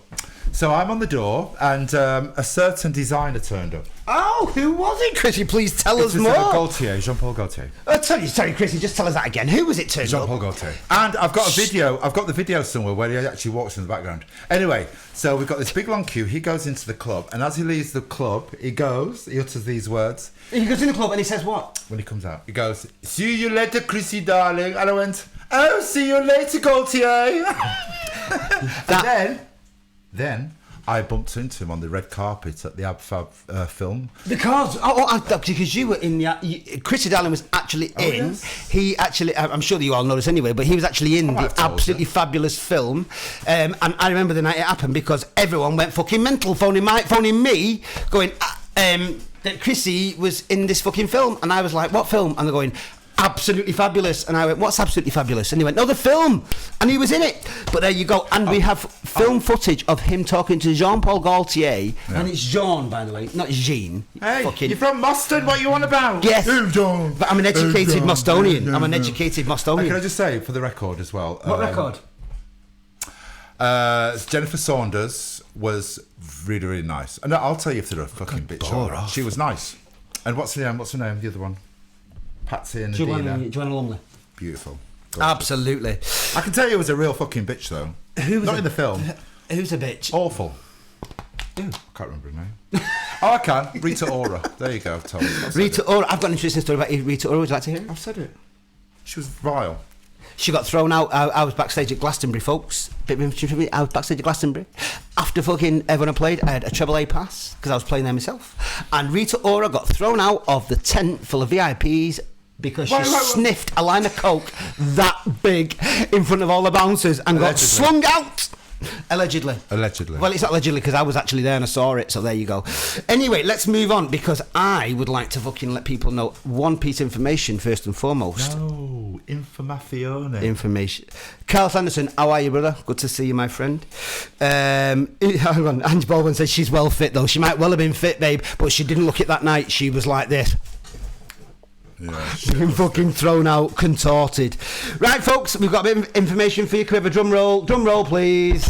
So I'm on the door, and a certain designer turned up. Oh, who was it, Chrissie? Please tell us more. Jean-Paul Gaultier. Sorry, Chrissie, just tell us that again. Who was it turned up? Jean-Paul Gaultier. And I've got a video. I've got the video somewhere where he actually walks in the background. Anyway, so we've got this big long queue. He goes into the club, and as he leaves the club, he utters these words. He goes in the club and he says what? When he comes out, he goes, "See you later, Chrissie, darling." And I went, "Oh, see you later, Gaultier." And then I bumped into him on the red carpet at the AbFab film. Because you were in the... Chrissie Darling was actually in. Yes. He actually... I'm sure that you all know this anyway, but he was actually in the absolutely fabulous film. And I remember the night it happened because everyone went fucking mental, phoning me, going... that Chrissie was in this fucking film. And I was like, what film? And they're going... Absolutely fabulous. And I went, what's absolutely fabulous? And he went, no, the film. And he was in it. But there you go. And we have film footage of him talking to Jean-Paul Gaultier. Yeah. And it's Jean, by the way, not Jean. Hey, you're from Mustard, what you on about? Yes. But I'm an educated Mostonian. I'm an educated Mostonian. Can I just say, for the record as well. What record? Jennifer Saunders was really, really nice. And I'll tell you if they're a fucking bitch. She was nice. And what's her name? The other one? Patsy and Adina. Joanna Lumley. Beautiful. Gorgeous. Absolutely. I can tell you it was a real fucking bitch though. Not in the film. Who's a bitch? Awful. Ooh, I can't remember her name. I can. Rita Ora. There you go, Tom. Rita Ora. I've got an interesting story about Rita Ora. Would you like to hear it? I've said it. She was vile. She got thrown out. I was backstage at Glastonbury, folks. I was backstage at Glastonbury. After fucking everyone had played, I had a treble A pass because I was playing there myself. And Rita Ora got thrown out of the tent full of VIPs because she sniffed a line of coke that big in front of all the bouncers and got slung out. Allegedly. Well, it's not allegedly because I was actually there and I saw it, so there you go. Anyway, let's move on because I would like to fucking let people know one piece of information first and foremost. No, information. Carl Sanderson, how are you, brother? Good to see you, my friend. Hang on, Ange Baldwin says she's well fit though. She might well have been fit, babe, but she didn't look it that night. She was like this. Yeah, being fucking thrown out, contorted. Right, folks, we've got a bit of information for you. Can we have a drum roll? Drum roll, please.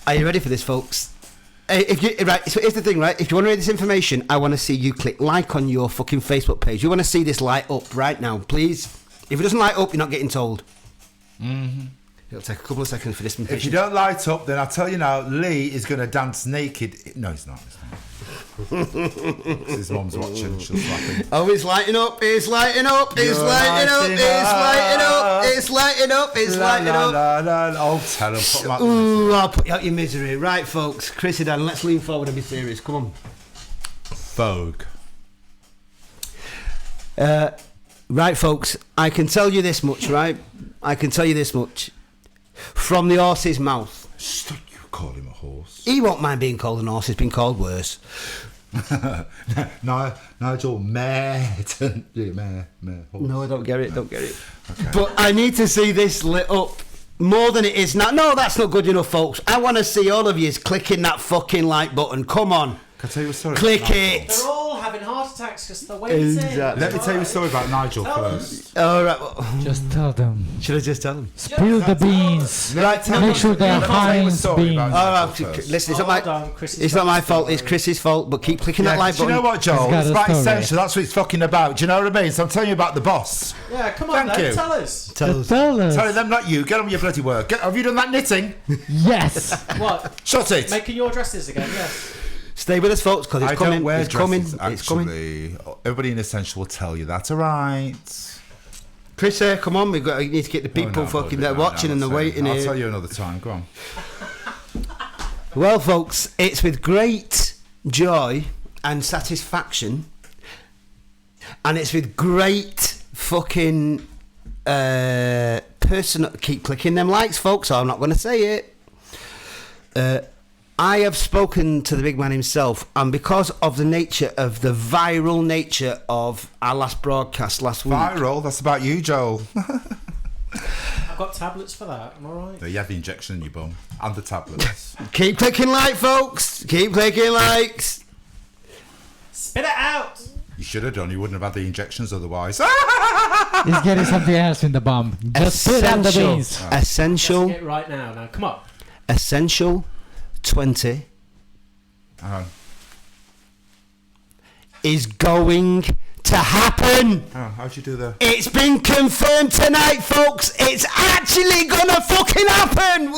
Are you ready for this, folks? Right, so here's the thing, right? If you want to read this information, I want to see you click like on your fucking Facebook page. You want to see this light up right now, please. If it doesn't light up, you're not getting told. Mm-hmm. It'll take a couple of seconds for this. If you don't light up, then I'll tell you now, Lee is going to dance naked. No, he's not. His mum's watching. She'll slap him. Oh, it's lighting up. It's lighting up. It's lighting up. It's lighting up. It's lighting up. It's lighting up. Oh, tell him. Put him out. Ooh, I'll put you out your misery. Right, folks. Chrissie, Dan, let's lean forward and be serious. Come on. Vogue. Right, folks. I can tell you this much, right? I can tell you this much. From the horse's mouth. Stop, you call him a horse. He won't mind being called an horse. He's been called worse. Nigel, mare, horse. No, I don't get it. Okay. But I need to see this lit up more than it is now. No, that's not good enough, folks. I want to see all of you clicking that fucking like button. Come on. Can I tell you a story? Click Nigel? it. They're all having heart attacks because they're waiting. Exactly. Let me tell you a story about Nigel first. All right. Well, Just tell them. should I just tell them? Spill the beans. Right. Make sure they're Heinz beans. All right. Listen, it's not my fault. It's Chrissy's fault. But keep clicking that like Do you button. know what, Joel? He's got It's a about story. essential. That's what it's fucking about. Do you know what I mean? So I'm telling you about the boss. Yeah, come on, Thank then, you. tell us. Tell us. Tell us. Sorry, them, not you. Get on with your bloody work. Have you done that knitting? Yes. What? Shut it. Making your dresses again, yes. Stay with us, folks, because it's I coming. don't wear It's coming. dresses, It's coming. actually. Everybody in Essential will tell you that's all right. Chris, come on. We need to get the people fucking there watching and they're waiting I'll here. tell you another time. Go on. Well, folks, it's with great joy and satisfaction, and it's with great fucking personal. Keep clicking them likes, folks. I'm not going to say it. I have spoken to the big man himself, and because of the nature of the viral nature of our last broadcast last week. Viral? That's about you, Joel. I've got tablets for that. Am I right? You have the injection in your bum and the tablets. Keep clicking like, folks. Keep clicking likes. Spit it out. You should have done. You wouldn't have had the injections otherwise. He's getting something else in the bum. Just spit out the beans. Essential. Let's get it right now. Now, come on. Essential 20 is going to happen. Oh, how'd you do that? It's been confirmed tonight, folks. It's actually gonna fucking happen.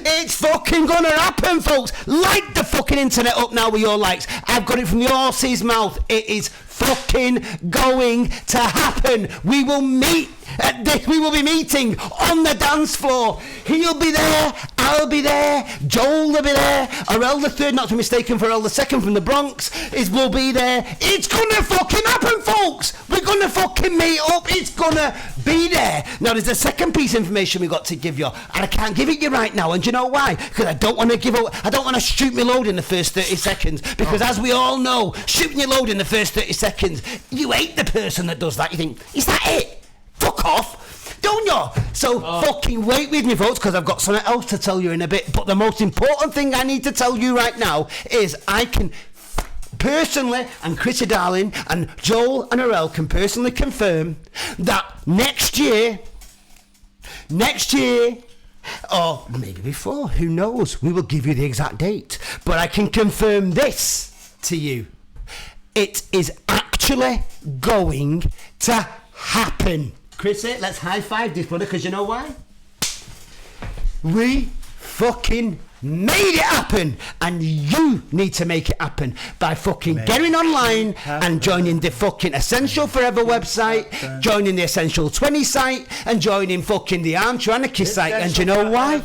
It's fucking gonna happen, folks. Light the fucking internet up now with your likes. I've got it from the horse's mouth. It is fucking going to happen. We will meet at this. We will be meeting on the dance floor. He'll be there. I'll be there. Joel will be there. Arel the third, not to be mistaken for Arel the second from the Bronx, will be there. It's gonna fucking happen, folks. We're gonna fucking meet up. It's gonna be there. Now, there's a second piece of information we got to give you, and I can't give it you right now. And do you know why? Because I don't want to give up. I don't want to shoot my load in the first 30 seconds. Because as we all know, shooting your load in the first 30 seconds, you hate the person that does that. You think, is that it? Fuck off. Don't you? So fucking wait with me, folks, because I've got something else to tell you in a bit. But the most important thing I need to tell you right now is I can personally, and Chrissie darling, and Joel and Arel can personally confirm that next year, or maybe before, who knows, we will give you the exact date. But I can confirm this to you. It is actually going to happen. Chrissie, let's high five this brother, because you know why? We fucking made it happen, and you need to make it happen by fucking getting online and joining the fucking Essential Forever website, joining the Essential 20 site, and joining fucking the Armchair Anarchist site. And do you know why?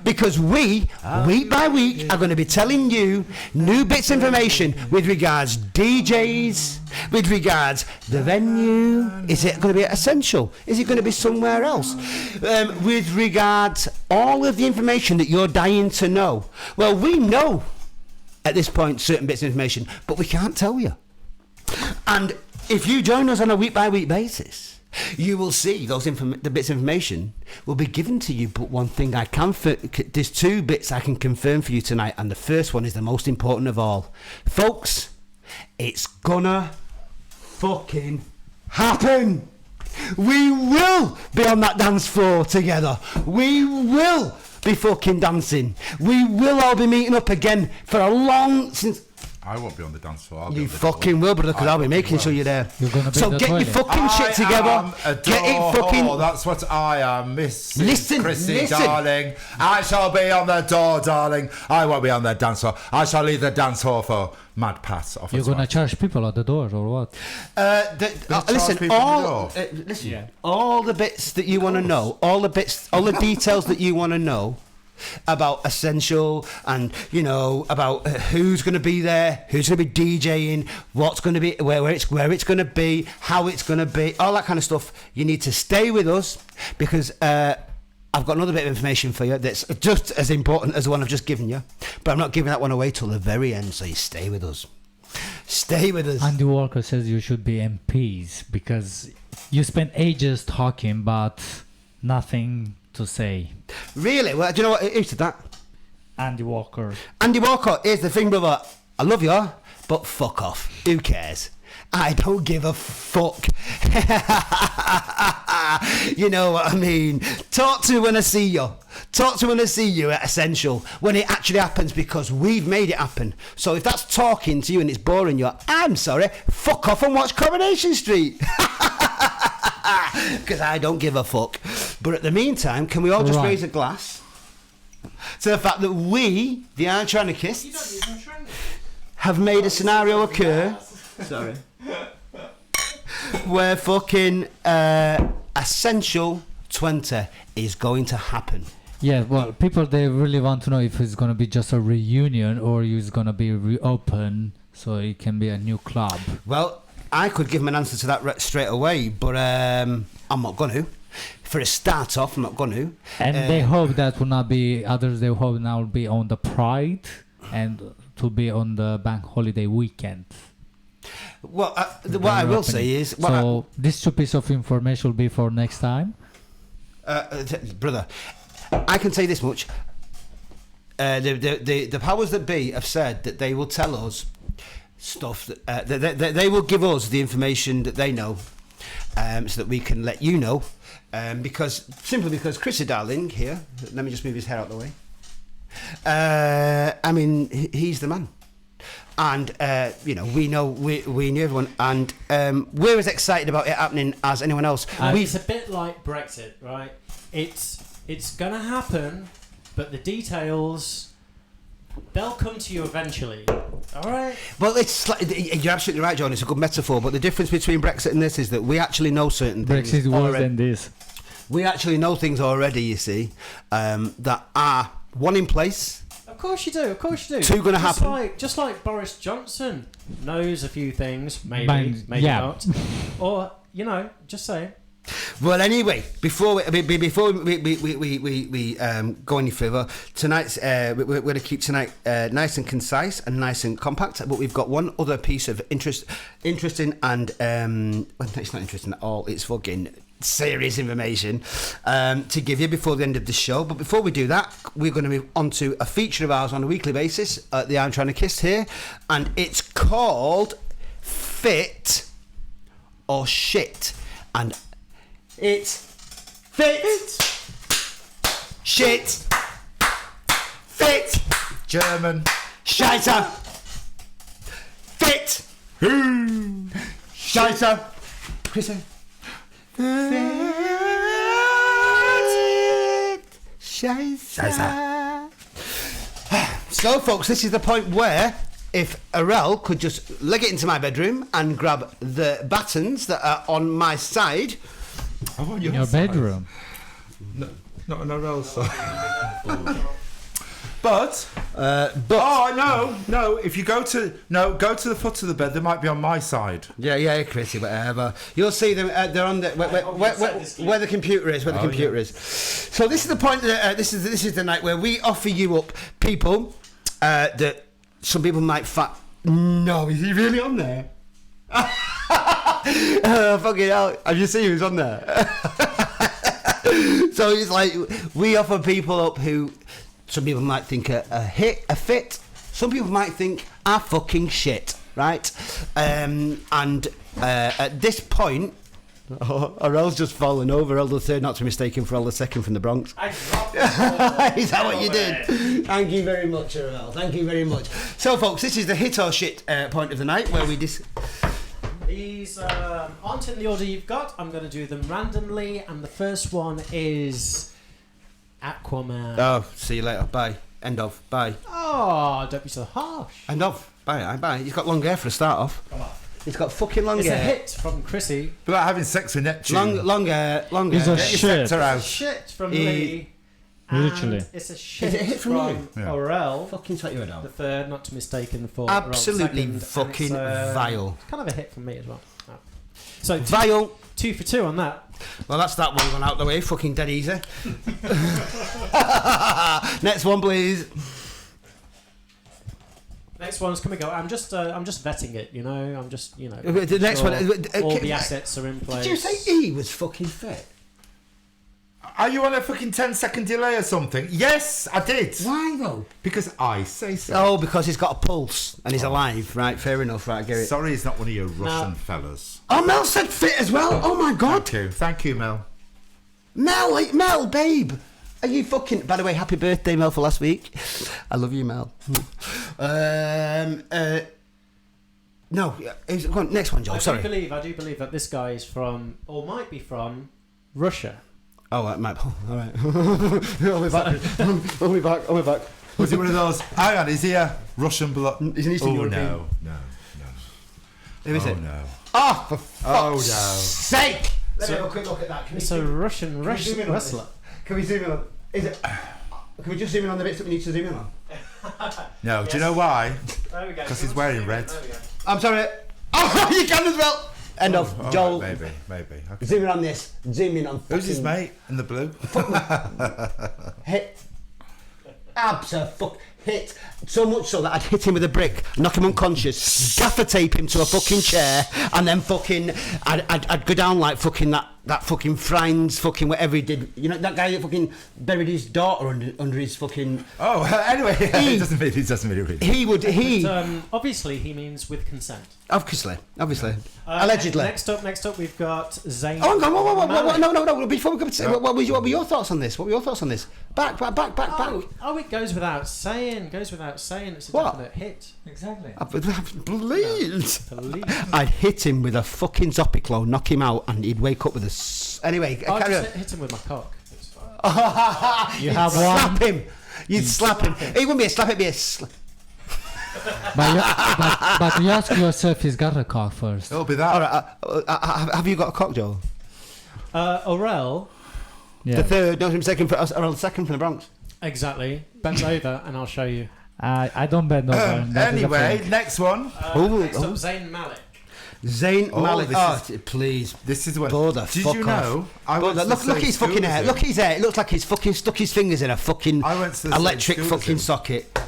Because we, week by week, are going to be telling you new bits of information with regards DJs, with regards the venue. Is it going to be at Essential? Is it going to be somewhere else? With regards all of the information that you're dying to know. Well, we know at this point certain bits of information, but we can't tell you. And if you join us on a week by week basis, you will see those the bits of information will be given to you. But one thing I can, there's two bits I can confirm for you tonight, and the first one is the most important of all, folks. It's gonna fucking happen. We will be on that dance floor together. We will be fucking dancing. We will all be meeting up again for a long since. I won't be on the dance floor. I'll be You on the fucking door. will, brother, because I I'll be fucking making sure will. you're there. You're gonna be So in the get your toilet. fucking shit together. Get it fucking. That's what I am, Miss Listen, Chrissie, listen. darling. I shall be on the door, darling. I won't be on the dance floor. I shall leave the dance hall for Mad Pat. Off You're gonna charge people at the door or what? Listen, people all in the listen, Yeah. all the bits that you want to know, all the details that you want to know about Essential, and about who's going to be there, who's going to be DJing, what's going to be, where it's going to be, how it's going to be, all that kind of stuff. You need to stay with us because I've got another bit of information for you that's just as important as the one I've just given you, but I'm not giving that one away till the very end. So you stay with us. Stay with us. Andy Walker says you should be MPs because you spent ages talking but nothing to say. Really? Well, do you know what? Who said that? Andy Walker. Andy Walker, here's the thing, brother. I love you, but fuck off. Who cares? I don't give a fuck. You know what I mean? Talk to me when I see you. Talk to me when I see you at Essential, when it actually happens, because we've made it happen. So if that's talking to you and it's boring you, I'm sorry, fuck off and watch Coronation Street. Because I don't give a fuck. But at the meantime, can we all just raise a glass to the fact that we, the Anarchists, have made a scenario occur. Sorry. Where fucking Essential 20 is going to happen. Yeah, well, people, they really want to know if it's going to be just a reunion or it's going to be reopened so it can be a new club. Well, I could give them an answer to that straight away, but I'm not going to. For a start off, I'm not going to. And they hope that will not be, others they hope now will be on the Pride and to be on the bank holiday weekend. Well, what I will say is... So this two piece of information will be for next time? Brother, I can say this much. The powers that be have said that they will tell us stuff, that they will give us the information that they know, so that we can let you know. Simply because Chrissie darling here, let me just move his hair out of the way. I mean, he's the man. And, we know, we knew everyone, and we're as excited about it happening as anyone else. It's a bit like Brexit, right? It's going to happen, but the details, they'll come to you eventually. All right? Well, you're absolutely right, John. It's a good metaphor, but the difference between Brexit and this is that we actually know certain things. Brexit is worse already. than this. We actually know things already, you see, that are, one, in place. Of course you do. Two going to happen. Just like Boris Johnson knows a few things, maybe yeah. not. Or, just saying. Well, anyway, before we go any further, tonight's we're going to keep tonight nice and concise and nice and compact. But we've got one other piece of interesting and well, it's not interesting at all. It's fucking serious information to give you before the end of the show. But before we do that, we're going to move on to a feature of ours on a weekly basis at the Anarchist here, and it's called Fit or Shit, and it's fit, shit, fit, German, shiter, fit, shiter, Chrissie, fit, shiter. So, folks, this is the point where if Arel could just leg it into my bedroom and grab the battens that are on my side. On In your bedroom. No, not on our side. But no. If you go to the foot of the bed, they might be on my side. Yeah, Chrissie, whatever. You'll see them. They're on the where the computer is. Where the computer is. So this is the point. This is the night where we offer you up people that some people might No, is he really on there? Fucking hell! Have you seen who's on there? So it's like we offer people up who some people might think a fit. Some people might think are fucking shit, right? And at this point, Or Earl's just fallen over. Earl the third, not to be mistaken for Earl the second from the Bronx. I dropped it. Is that what you did? Thank you very much, Earl. Thank you very much. So, folks, this is the hit or shit point of the night where we These aren't in the order you've got. I'm going to do them randomly, and the first one is Aquaman. Oh, see you later. Bye. End of. Bye. Oh, don't be so harsh. End of. Bye. Bye. He's got long hair for a start off. Come on. He's got fucking long It's a hair. hit from Chrissie. About having sex with Neptune. Long hair. He's a Get your shit. sector out. Shit from He- Lee. And Literally. it's a shit Is it a hit from you? Yeah. Orel. Fucking take your head The out. third, not to mistaken for Absolutely Orel second, fucking and it's, vile. Kind of a hit from me as well. Oh. So Vile. 2 for 2 on that. Well, that's that one gone out the way. Fucking dead easy. Next one, please. Next one's come and go. I'm just vetting it, you know. I'm just, you know. The next one. All the assets are in place. Did you say he was fucking fit? Are you on a fucking 10-second delay or something? Yes, I did. Why though? Because I say so. Oh, because he's got a pulse and he's alive. Right, fair enough. Right, I get it. Sorry, he's not one of your Russian fellas. Oh, Mel said fit as well. Oh my god. Thank you, Mel. Mel, babe. Are you fucking? By the way, happy birthday, Mel, for last week. I love you, Mel. No, go on, next one, Joel. Sorry. I do believe that this guy is from, or might be from, Russia. Oh, right, mate. Oh, all right. I'll be back. I'll be back. Was he one of those? Hang on, is he a Russian blood? He's an Eastern European. No. Who is it? No. Oh, for Oh, fuck's no. sake! Let me have a quick look at that. Can we It's a Russian can we zoom in on wrestler. this? Can we zoom in on? Is it? Can we just zoom in on the bits that we need to zoom in on? No, do you know why? There we go. 'Cause he's wearing red. There we go. I'm sorry. Oh, you can as well. End of. All Joel. right, maybe. Okay. Zoom in on this. Zoom in on. Who's his fucking mate in the blue? Hit. Hit. So much so that I'd hit him with a brick, knock him unconscious, gaffer tape him to a fucking chair, and then fucking I'd go down like fucking that fucking Friends fucking whatever he did. You know that guy that fucking buried his daughter under his fucking. Oh, anyway, he doesn't really read. He would. Obviously, he means with consent. Obviously. Allegedly. Next up, we've got Zayn. Oh, hang on, whoa, Malik. no. Before we go to what were your thoughts on this? What were your thoughts on this? Back. Oh, it goes without saying. It's a What? definite hit. Exactly. Please. Believe. I'd hit him with a fucking Zopiclo, knock him out, and he'd wake up with a. Anyway, I'll carry on. just hit him with my cock. It's fine. You'd have slap him. You'd slap him. It wouldn't be a slap, it'd be a slap. But you ask yourself, he's got a cock first. It'll be that. All right, have you got a cock, Joel? Orel. Yeah. The third, no, second for us, or the second from the Bronx. Exactly. Bend over and I'll show you. I don't bend over. that is a Anyway, fact. next one. Next up, Zayn Malik. Zayn Malik. this Please. This is what. Blow the Did fuck you off. know? I went to the Look same at his school fucking as hair. him. Look at his hair. It looks like he's fucking stuck his fingers in a fucking I went to the same electric school as fucking him. socket.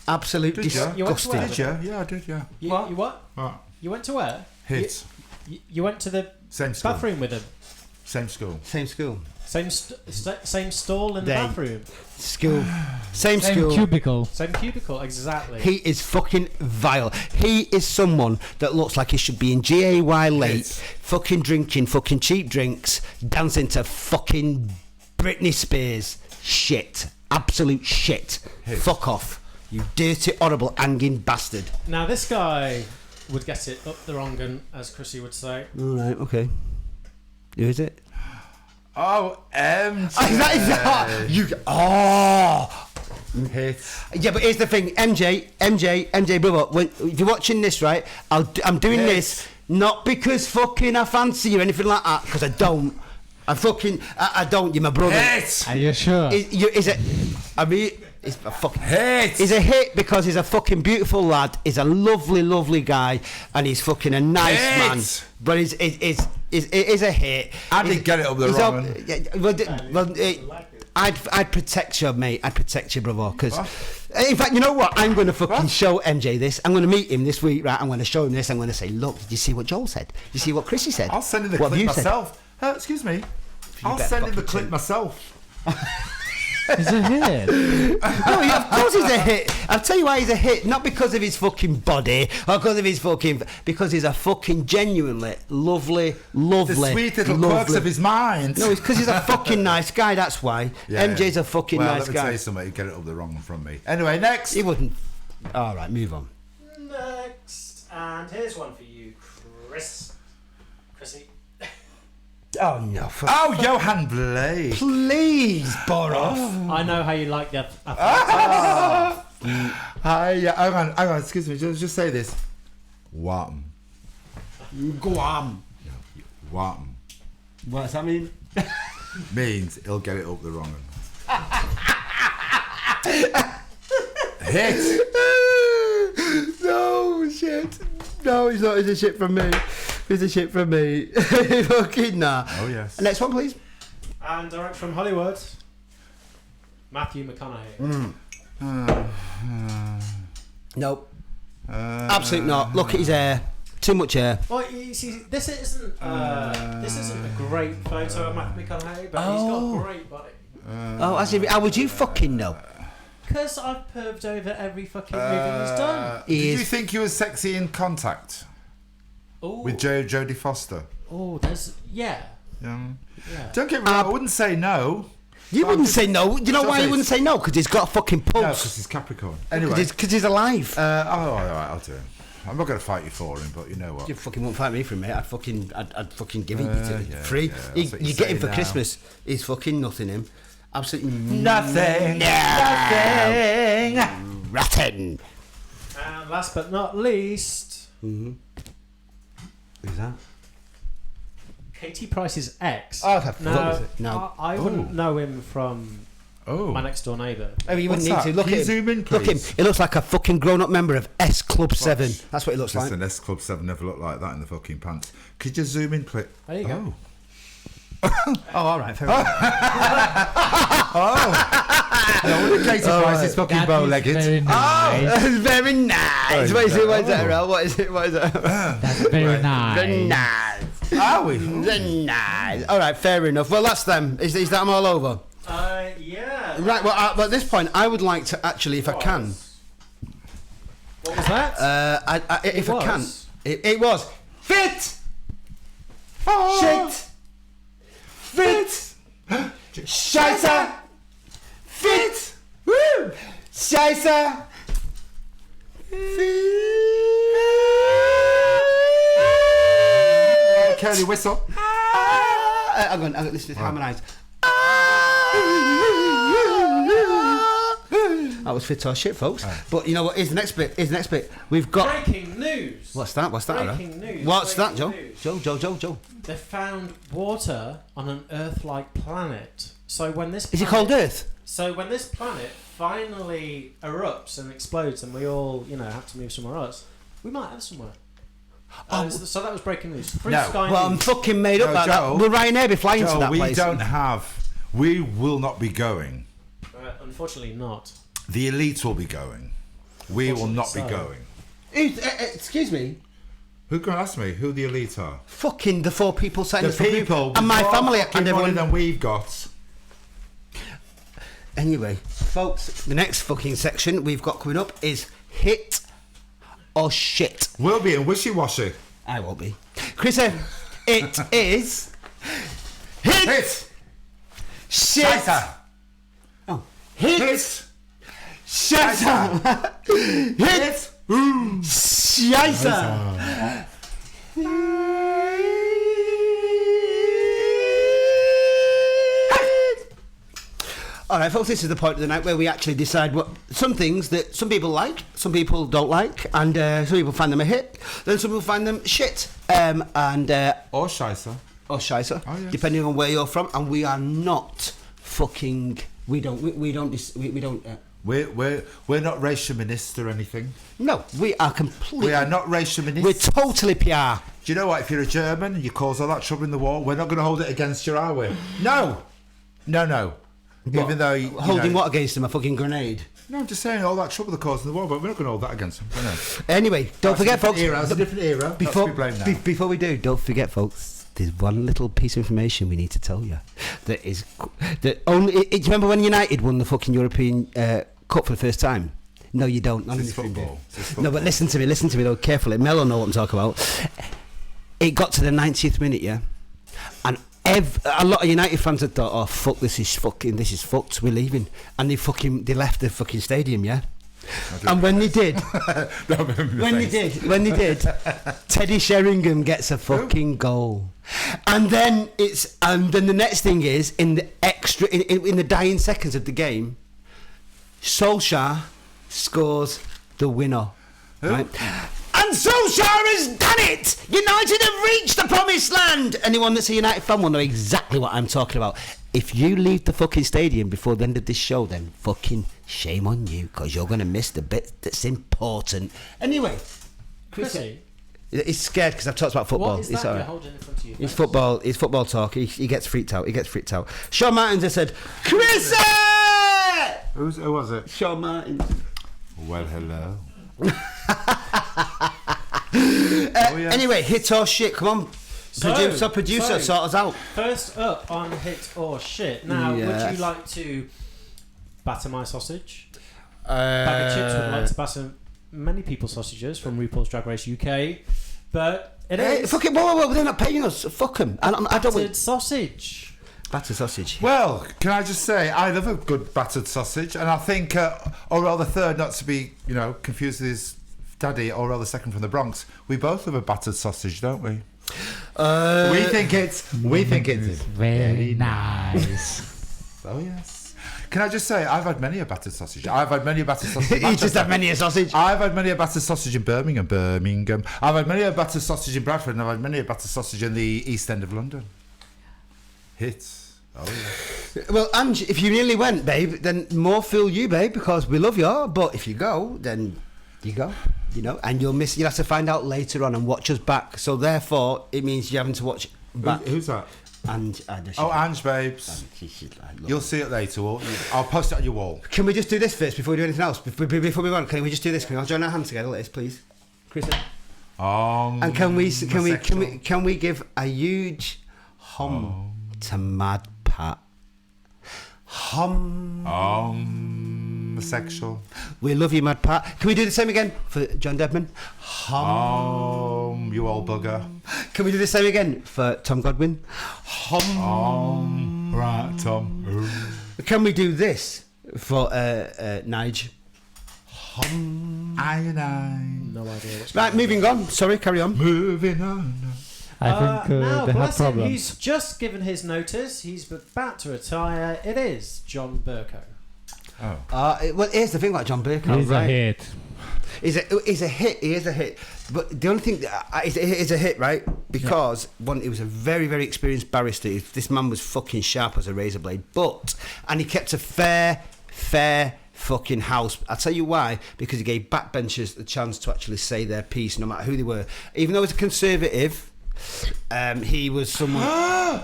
Absolute Did you? You went to disgusting. where? Did you? Yeah, I did. Yeah. You what? Right. You went to where? Hits. You went to the Same school. bathroom with him. Same school. Same school. Same stall in the Day. bathroom. School. Same Same school. cubicle. Same cubicle. Exactly. He is fucking vile. He is someone that looks like he should be in GAY late, Hits. fucking drinking fucking cheap drinks, dancing to fucking Britney Spears. Shit. Absolute shit. Hits. Fuck off. You dirty, horrible, hanging bastard. Now this guy would get it up the wrong un, as Chrissie would say. Alright, okay. Who is it? Oh, MJ. Is that you? Oh, Hits. yeah. But here's the thing, MJ, brother. If you're watching this, right, I'm doing this not because fucking I fancy you or anything like that, because I don't. I don't. You're my brother. Hits. Are you sure? Is it? I mean, it's a fucking. Hits. He's a hit because he's a fucking beautiful lad. He's a lovely guy, and he's fucking a nice man. Hits. But he's a hit. I did get it up the He's wrong up- one. yeah, I'd protect you, mate. I'd protect you, brother. Because, in fact, you know what? I'm going to fucking show MJ this. I'm going to meet him this week, right? I'm going to show him this. I'm going to say, look, did you see what Joel said? Did you see what Chrissie said? I'll send him the What have clip you said? myself. Excuse me. I'll better send him the fucking clip do. myself. It's a hit. No, of course he's a hit. I'll tell you why he's a hit. Not because of his fucking body or because of his fucking... Because he's a fucking genuinely lovely... The sweet little quirks of his mind. No, it's because he's a fucking nice guy, that's why. Yeah, MJ's a fucking nice let me guy. tell you something, you get it up the wrong one from me. Anyway, next. He wouldn't... All right, move on. Next. And here's one for you, Chrissie. Oh, no. Johan Blake. Please, Boris. I know how you like the Hang on, excuse me, just say this. Guam. Guam. Guam. What does that mean? Means he'll get it up the wrong one. Hit. No, shit. No, he's not. He's a shit from me. He's a shit from me. Fucking nah. Oh, yes. Next one, please. And direct from Hollywood, Matthew McConaughey. Nope. Absolutely not. Look at his hair. Too much hair. Well, you see, this isn't a great photo of Matthew McConaughey, but he's got a great body. How would you fucking know? Because I've perved over every fucking movie he's done. Did you think he was sexy in Contact? Ooh. With Jodie Foster? Oh, yeah. Don't get me wrong, I wouldn't say no. You wouldn't say no. Do you know why you wouldn't say no? Because he's got a fucking No, pulse. because he's Capricorn. Anyway. Because he's alive. All right, I'll do it. I'm not going to fight you for him, but you know what? You fucking won't fight me for him, mate. I'd fucking give it to you free. that's what You you're get him for saying now. Christmas. He's fucking nothing. Him. Absolutely Nothing. Nothing. Rotten. And last but not least, Who's that? Katie Price's ex. Oh, for now, fuck's sake. No. I wouldn't know him from Oh. My Next Door Neighbour. Oh, you What's wouldn't need that? to. Look Can at you him. zoom in, Look at him. please? He looks like a fucking grown-up member of S Club 7. That's what he looks like. Listen, S Club 7 never looked like that in the fucking pants. Could you zoom in, please? There you go. Oh, all right. Fair enough. No, look at Katie Price's fucking That is bow-legged. very nice. Very nice. What is it? What is it, Earl? What is it? What is it? That's very nice. Very nice. Are we? Very nice. All right, fair enough. Well, that's them. Is that them all over? Yeah. Right. Well, at this point, I would like to actually, if I can, What was that? if I can, was? it was fit. Shit. Fit. Scheiße. Fit. Woo. Scheiße. Curly whistle. Hang on, this is harmonised. That was fit or shit, folks. But you know what? Here's the next bit. We've got... Breaking news. What's that? Breaking news. What's that, Joe? Breaking news. Joe. They found water on an Earth-like planet. So when this Is it called Earth? So when this planet finally erupts and explodes, and we all, have to move somewhere else, we might have somewhere. So that was breaking news. Free No. Sky Well, I'm News. fucking made up No, that. Joe. Will Ryanair be flying to Joe, that we place? we will not be going. Unfortunately, not. The elite will be going. We will not be Unfortunately going. Excuse me. Who can ask me who the elite are? Fucking the 4 people saying The this fucking- people and my with more family fucking and money everyone. than we've got. Anyway, folks, the next fucking section we've got coming up is hit or shit. We'll be in wishy-washy. I won't be. Chrissie, it is hit, shit. Scheiße. Oh, hit, Hit. Scheiße. Hit, Scheiße. All right, folks, this is the point of the night where we actually decide what some things that some people like, some people don't like, and some people find them a hit, then some people find them shit, Or Scheiße. or scheisse, Oh, yes. depending on where you're from. And we are not fucking. We don't. We're not race chauvinist or anything. No, we are completely. We are not race chauvinist. We're totally PR. Do you know what? If you're a German and you cause all that trouble in the war, we're not going to hold it against you, are we? No. Even though you Holding know, what against them? A fucking grenade. No, I'm just saying all that trouble they're causing in the war, but we're not going to hold that against them. You know. Anyway, don't forget, folks. It's a different era. Before, Not to be blamed now. before we do, don't forget, folks. there's one little piece of information we need to tell you. That is, that only. Do you remember when United won the fucking European Cup for the first time? No, you don't. Not in It's this room, football. do. It's football. No, but listen to me though, carefully. Mel will know what I'm talking about. It got to the 90th minute, yeah, and a lot of United fans had thought, "Oh fuck, this is fucked. We're leaving," and they left the fucking stadium, yeah. And when they did, Teddy Sheringham gets a fucking goal, and then the next thing is in the dying seconds of the game, Solskjaer scores the winner, right? And Solskjaer has done it! United have reached the promised land! Anyone that's a United fan will know exactly what I'm talking about. If you leave the fucking stadium before the end of this show, then fucking shame on you, because you're going to miss the bit that's important. Anyway, Chrissie, he's scared because I've talked about football. what is It's that all you're right. holding in front of you? It's football. It's football talk. He gets freaked out. Sean Martins has said, Chrissie! Who was it? Sean Martins. Well, hello. Anyway, hit or shit. Come on. Producer, sort us out. First up on hit or shit. Now, Yes. would you like to batter my sausage? Bag of Chips would like to batter many people's sausages from RuPaul's Drag Race UK, but it Hey, is fuck it, whoa, they're not paying us. Fuck them. I don't battered want sausage. batter sausage. Well, can I just say, I love a good battered sausage, and I think Orel the Third, not to be, confused with his daddy, Orel the Second from the Bronx, we both love a battered sausage, don't we? We think it's very nice. Oh yes. Can I just say, I've had many a battered sausage. I've had many a battered sausage. in You just Manchester. have many a sausage. I've had many a battered sausage in Birmingham. I've had many a battered sausage in Bradford, and I've had many a battered sausage in the East End of London. Hits. Oh yeah. Well, Ange, if you nearly went, babe, then more fool you, babe, because we love you. But if you go, then you go, and you'll have to find out later on and watch us back. So therefore, it means you're having to watch back. Who's that? Ange, Ange, babes. You'll see it later. I'll post it on your wall. Can we just do this first before we do anything else? Before we go on, can we just do this? Can we all join our hands together, let's please, Chris? And can we give a huge hum to Mad Pat? Sexual. We love you, Mad Pat. Can we do the same again for John Deadman? You old bugger. Can we do the same again for Tom Godwin? Right, Tom. Can we do this for Nige? No idea what's Right, moving on. Sorry, carry on. Moving on. I think now, they have bless him, problems. he's just given his notice. He's about to retire. It is John Burko. Well, here's the thing about John Burko, He's right? a hit. He's a hit. He is a hit. But the only thing is a hit, right? Because one, he was a very, very experienced barrister. This man was fucking sharp as a razor blade. And he kept a fair fucking house. I'll tell you why. Because he gave backbenchers the chance to actually say their piece, no matter who they were. Even though he was a conservative, he was someone.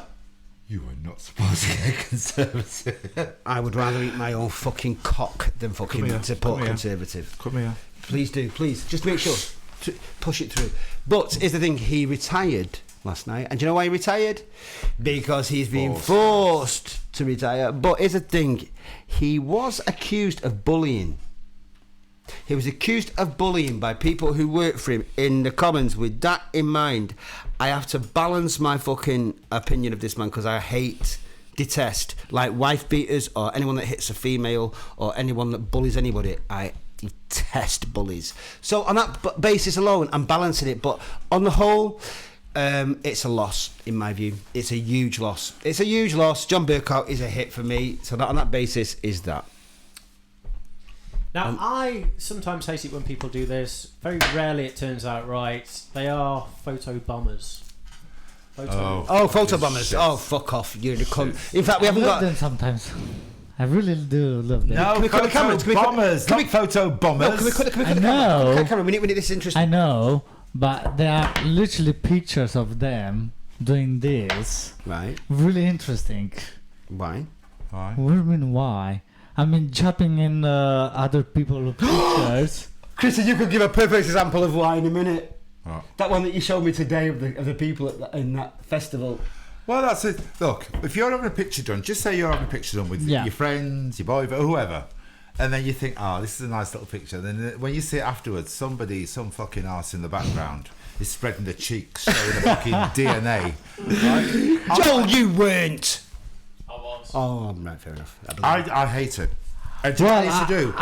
You were not supposed to get conservative. I would rather eat my own fucking cock than fucking support conservative. Come here. Please do, please. Just make sure. Push it through. But here's the thing, he retired last night. And do you know why he retired? Because he's being forced to retire. But here's the thing, he was accused of bullying. He was accused of bullying by people who work for him in the Commons. With that in mind, I have to balance my fucking opinion of this man because I detest, like wife beaters or anyone that hits a female or anyone that bullies anybody. I detest bullies. So on that basis alone, I'm balancing it. But on the whole, it's a loss in my view. It's a huge loss. John Burkout is a hit for me. So that on that basis is that. Now, I sometimes hate it when people do this. Very rarely it turns out right. They are photo bombers. Photo bombers. Shit. Oh, fuck off. You're the cunt. In fact, we haven't I love got... them sometimes. I really do love them. No, Can we cut the cameras? Can we cut- bombers. can we- Not photo bombers. No, can we cut I the know. camera? We need this interesting. I know, but there are literally pictures of them doing this. Right. Really interesting. Why? Why? What do you mean why? I mean jumping in other people's pictures. Chrissie, you could give a perfect example of why in a minute. Right. That one that you showed me today of the people in that festival. Well, that's it. Look, if you're having a picture done, just say you're having a picture done with your friends, your boyfriend, whoever, and then you think, oh, this is a nice little picture. Then when you see it afterwards, some fucking arse in the background is spreading the cheeks, showing the fucking DNA. Right? Joel, you weren't. I was. Oh, right, fair enough. I hate it. And do you know what I used to do?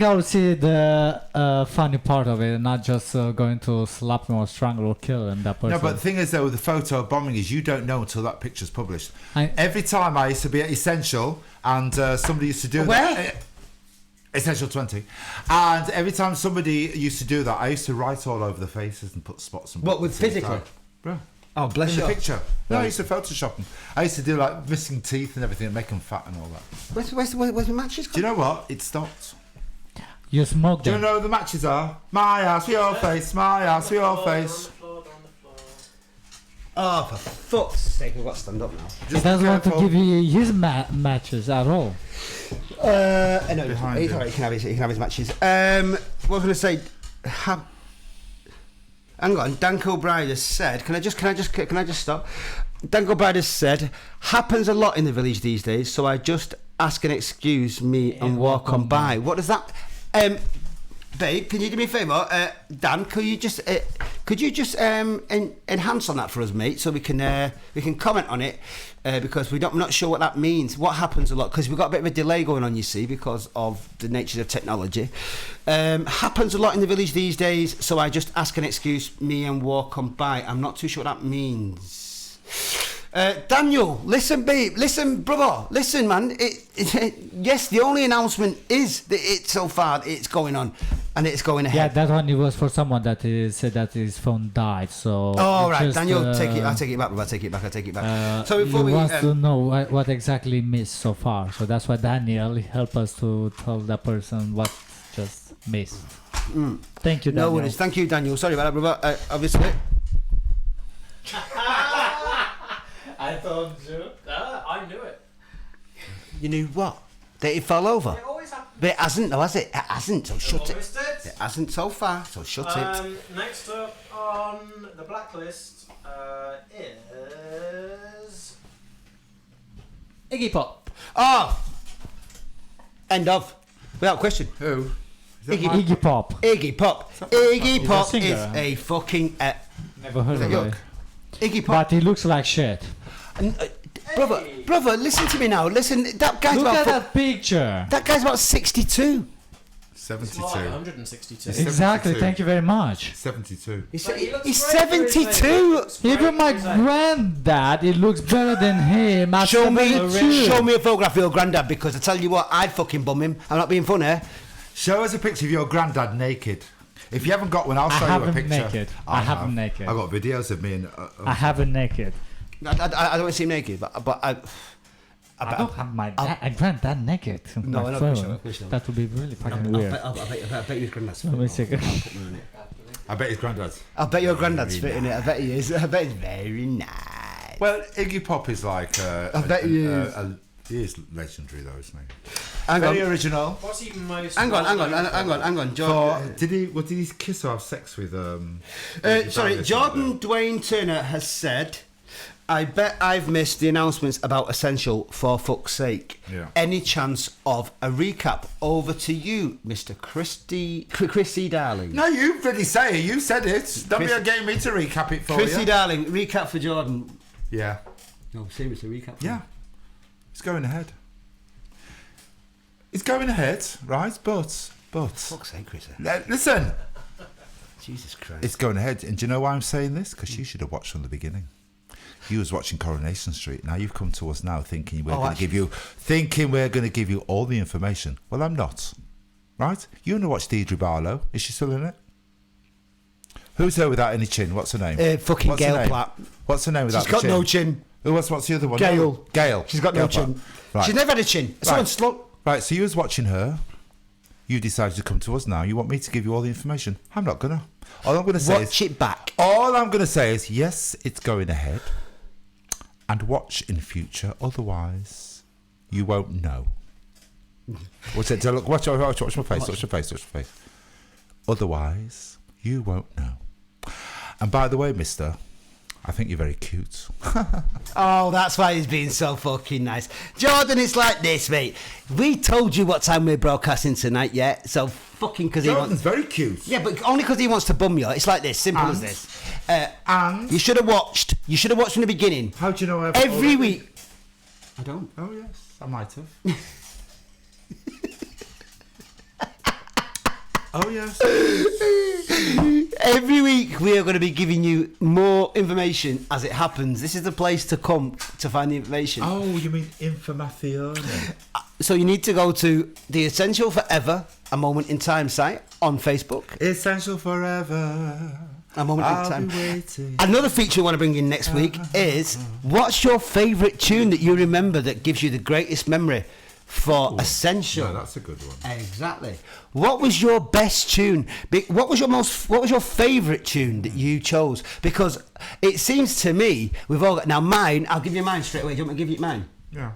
I'll see the funny part of it, and not just going to slap him or strangle or kill him, that person. No, but the thing is, though, with the photo bombing is you don't know until that picture's published. Every time I used to be at Essential, and somebody used to do that. Essential 20. And every time somebody used to do that, I used to write all over the faces and put spots and... What, with physically? Bro. Oh, bless you. In the picture. No, I used to Photoshop them. I used to do like missing teeth and everything and make them fat and all that. Where's the matches gone? Do you know what? It stopped. You smoke Do them. you know what the matches are? My ass for your face, my ass for your face. Oh, for fuck's sake, I've got to stand up now. He doesn't want to give you his matches at all. No, Behind he's him. alright, he can have his matches. What was I going to say? Hang on, Dan Kilbride has said, can I just stop? Dan Kilbride has said, happens a lot in the village these days, so I just ask and excuse me and walk on by. What does that... babe, can you do me a favour? Dan, could you just enhance on that for us, mate, so we can comment on it, because I'm not sure what that means. What happens a lot, because we've got a bit of a delay going on, you see, because of the nature of technology. Happens a lot in the village these days, so I just ask and excuse me and walk on by. I'm not too sure what that means. Daniel, listen, babe, listen, brother, listen, man. Yes, the only announcement is that it's going on, and it's going ahead. Yeah, that one it was for someone that said that his phone died. So. Oh right, just, Daniel, take it. I take it back, brother. I take it back. So before he we wants to know what exactly missed so far. So that's why Daniel helped us to tell that person what just missed. Thank you, Daniel. no worries. Thank you, Daniel. Sorry about that, brother. Obviously. I told you. I knew it. You knew what? That it fell over. It always happens. But it hasn't, though, has it? It hasn't. So shut it. Almost did. It hasn't so far. So shut it. Next up on the blacklist is Iggy Pop. Oh. End of. Without question. Who? Iggy Pop. Iggy Pop. Iggy He's a Pop singer. is a fucking. Never heard of Look. it. Iggy Pop. But he looks like shit. Brother, listen to me now. Listen, that guy's Look about. at that picture. That guy's about 62. 72. It's like 162. Exactly. 72. Thank you very much. 72. He's But he looks he's great for his age. 72. Even my granddad, it looks better than him. At Show me 72. a photograph of your granddad, because I tell you what, I'd fucking bum him. I'm not being funny. Show us a picture of your granddad naked. If you haven't got one, I'll show you have a him picture. naked. I have him naked. I've got videos of me and... I have him naked. I don't want to see him naked, but I don't have my granddad naked. No, My I know, phone. Christian, Christian. That would be really fucking I weird. bet his granddad's Let me see. I bet his granddad's... I bet your granddad's fit in it. I bet he is. I bet he's very nice. Well, Iggy Pop is like... I bet he is. He is legendary, though, isn't he? Hang Very on. original. What's he most? Hang on. Jordan. Did he kiss or have sex with... Sorry, Jordan Dwayne Turner has said, I bet I've missed the announcements about Essential, for fuck's sake. Yeah. Any chance of a recap? Over to you, Mr. Chrissie Darling. No, you really say it. You said it. Don't be getting me to recap it for Chrissie you. Darling, recap for Jordan. Yeah. No, seriously, recap. Yeah. It's going ahead. It's going ahead, right? But... Fuck's sake, Chrissie. Listen. Jesus Christ. It's going ahead. And do you know why I'm saying this? Because you should have watched from the beginning. You was watching Coronation Street. Now you've come to us now thinking we're going to give you all the information. Well, I'm not. Right? You want to watch Deirdre Barlow? Is she still in it? Who's her without any chin? What's her name? Fucking What's her Gail name? Platt. What's her name without She's got the chin? no chin. What's the other one? Gail. Gail. She's got Gail no Platt. chin. Right. She's never had a chin. Someone's slow. Right, so you was watching her. You decided to come to us now. You want me to give you all the information. I'm not gonna. All I'm gonna say Watch it back. All I'm gonna say is yes, it's going ahead. And watch in future, otherwise you won't know. What's it? Look, watch my face. Watch your face. Otherwise, you won't know. And by the way, mister, I think you're very cute. Oh, that's why he's being so fucking nice. Jordan, it's like this, mate. We told you what time we're broadcasting tonight, yeah? So fucking because he Jordan's wants... very cute. Yeah, but only because he wants to bum you. It's like this, simple as this. And You should have watched. You should have watched from the beginning. how do you know Every week. I don't. Oh yes, I might have. Oh yes. Every week we are going to be giving you more information as it happens. This is the place to come to find the information. Oh, you mean information? So you need to go to the Essential Forever, a moment in time site on Facebook. Essential forever. A moment I'll in time. be waiting. Another feature I want to bring in next week is what's your favourite tune that you remember that gives you the greatest memory for Essential? No, that's a good one. Exactly. What was your best tune? What was your favourite tune that you chose? Because it seems to me we've all got now mine. I'll give you mine straight away. Do you want me to give you mine? Yeah.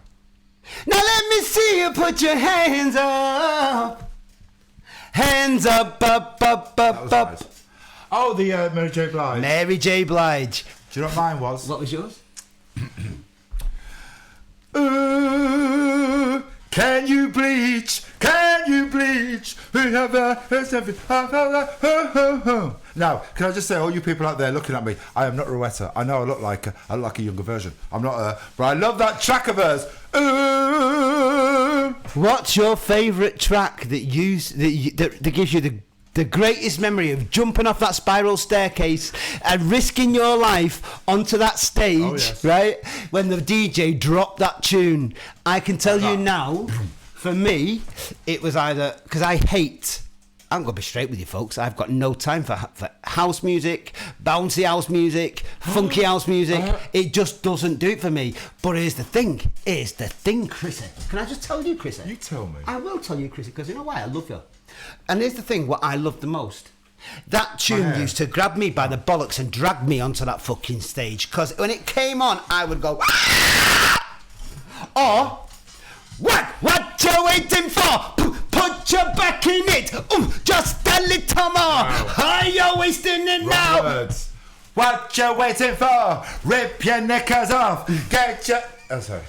Now let me see you put your hands up. Hands up, up, up, That up, was up. nice. Oh, the Mary J. Blige. Mary J. Blige. Do you know what mine was? What was yours? Ooh, can you bleach? Can you bleach? Now, can I just say, all you people out there looking at me, I am not Rowetta. I know I look like a younger version. I'm not her, but I love that track of hers. Ooh. What's your favourite track that gives you the greatest memory of jumping off that spiral staircase and risking your life onto that stage, Oh, yes. right? When the DJ dropped that tune. I can tell you now, for me, it was either... Because I'm going to be straight with you, folks. I've got no time for house music, bouncy house music, funky house music. It just doesn't do it for me. But here's the thing, Chrissie. Can I just tell you, Chrissie? You tell me. I will tell you, Chrissie, because you know why? I love you. And here's the thing, what I love the most. That tune used to grab me by the bollocks and drag me onto that fucking stage. Because when it came on, I would go... Or... What you waiting for? Put your back in it. Just a little more. Wow. Are you wasting it now? Words. What you waiting for? Rip your knickers off. Get your... Oh, sorry.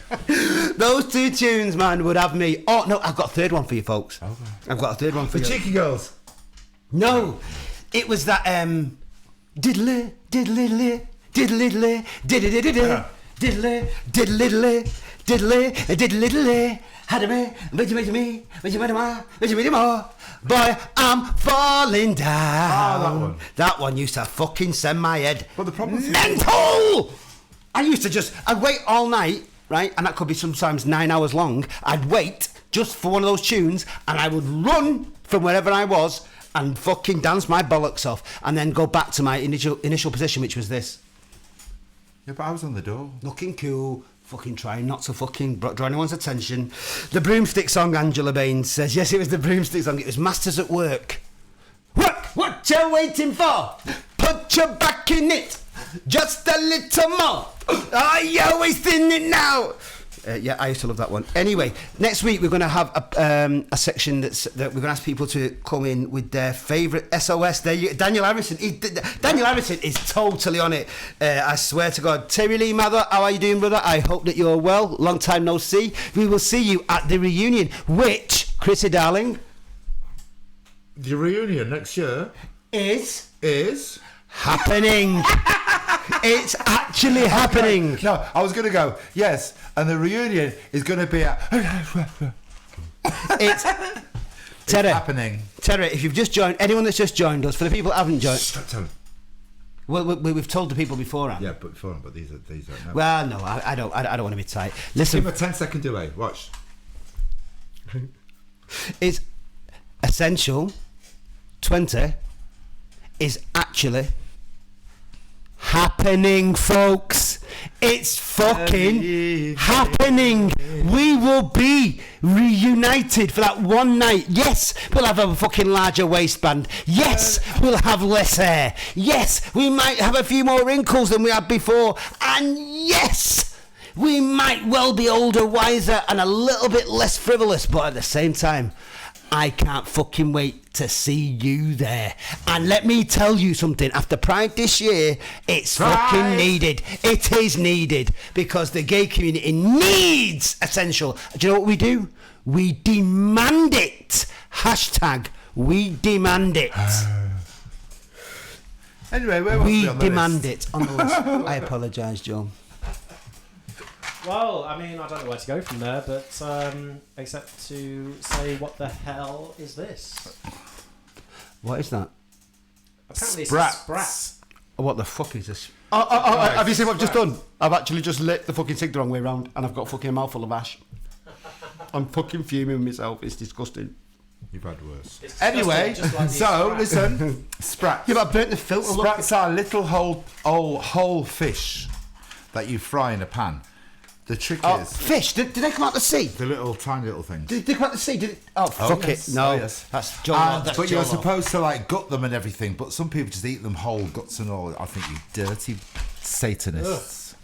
Those two tunes, man, would have me. Oh, no, I've got a third one for you, folks. Okay. I've got a third one for The you. Cheeky Girls. No, it was that diddly diddly diddly diddly diddly diddly diddly diddly diddly had me boy, I'm falling down. Oh, that one. That one used to fucking send my head But the problem is- mental. I'd wait all night, right, and that could be sometimes 9 hours long. I'd wait just for one of those tunes, and I would run from wherever I was and fucking dance my bollocks off, and then go back to my initial position, which was this. Yeah, but I was on the door. Looking cool, fucking trying not to fucking draw anyone's attention. The Broomstick song, Angela Baines says. Yes, it was the Broomstick song. It was Masters at Work. What you waiting for? Put your back in it. Just a little more. Are you wasting it now? Yeah, I used to love that one. Anyway, next week we're going to have a section that we're going to ask people to come in with their favourite SOS. Daniel Harrison. Daniel Harrison is totally on it. I swear to God. Terry Lee Mather, how are you doing, brother? I hope that you're well. Long time no see. We will see you at the reunion, which, Chrissie darling, The reunion next year is happening. It's actually happening. No, I was going to go, yes, and the reunion is going to be It's Terry. happening. Terry, if you've just joined, anyone that's just joined us, for the people that haven't joined, Stop telling. well, we've told the people beforehand. Yeah, but these are no. Well, no, I don't want to be tight. Listen, Give him a 10-second delay. Watch. it's Essential 20 is actually happening, folks. It's fucking happening. We will be reunited for that one night. Yes, we'll have a fucking larger waistband. Yes, we'll have less hair. Yes, we might have a few more wrinkles than we had before. And yes, we might well be older, wiser, and a little bit less frivolous. But at the same time, I can't fucking wait to see you there. And let me tell you something, after Pride this year, it's fucking needed. It is needed, because the gay community needs Essential. Do you know what we do? We demand it. Hashtag we demand it. Anyway, where was We on the demand list? it on the list. I apologise, Joe. Well, I mean, I don't know where to go from there, but except to say, what the hell is this? What is that? Apparently, Sprats. it's a sprat. What the fuck is this? Have you seen what I've just done? I've actually just lit the fucking cig the wrong way round, and I've got fucking a mouthful of ash. I'm fucking fuming with myself. It's disgusting. You've had worse. It's Anyway, just like the so sprat. listen, sprats. Yeah, but I burnt the filter. Look. Sprats are little whole fish that you fry in a pan. The trick Oh, is fish? Did they come out the sea? the little tiny little things. Did they come out the sea? Did it? Oh, fuck yes. it. No, Oh, yes. that's Joe. And, That's but Joe you're Law. supposed to like gut them and everything. But some people just eat them whole, guts and all. I think you dirty Satanists.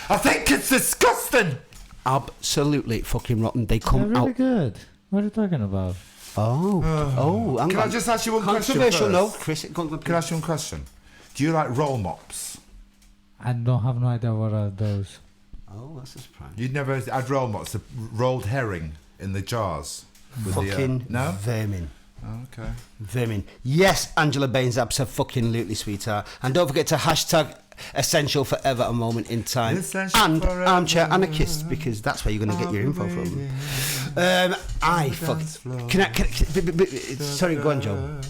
I think it's disgusting. Absolutely fucking rotten. They They're come really out. good. What are you talking about? Oh, hang Can on. I just ask you one question Controversial, no, first? Chris. Go on, Can I ask you one question? Do you like roll mops? I don't have no idea what are those. Oh, that's a surprise. You'd never had roll mops, the rolled herring in the jars. With Fucking the, no? vermin. Oh, okay. Vermin. Yes, Angela Baines, absolutely, sweetheart. And don't forget to hashtag Essential Forever a moment in time. Essential And forever. Armchair Anarchist, because that's where you're going to get your info from. Sorry, go on, Joe.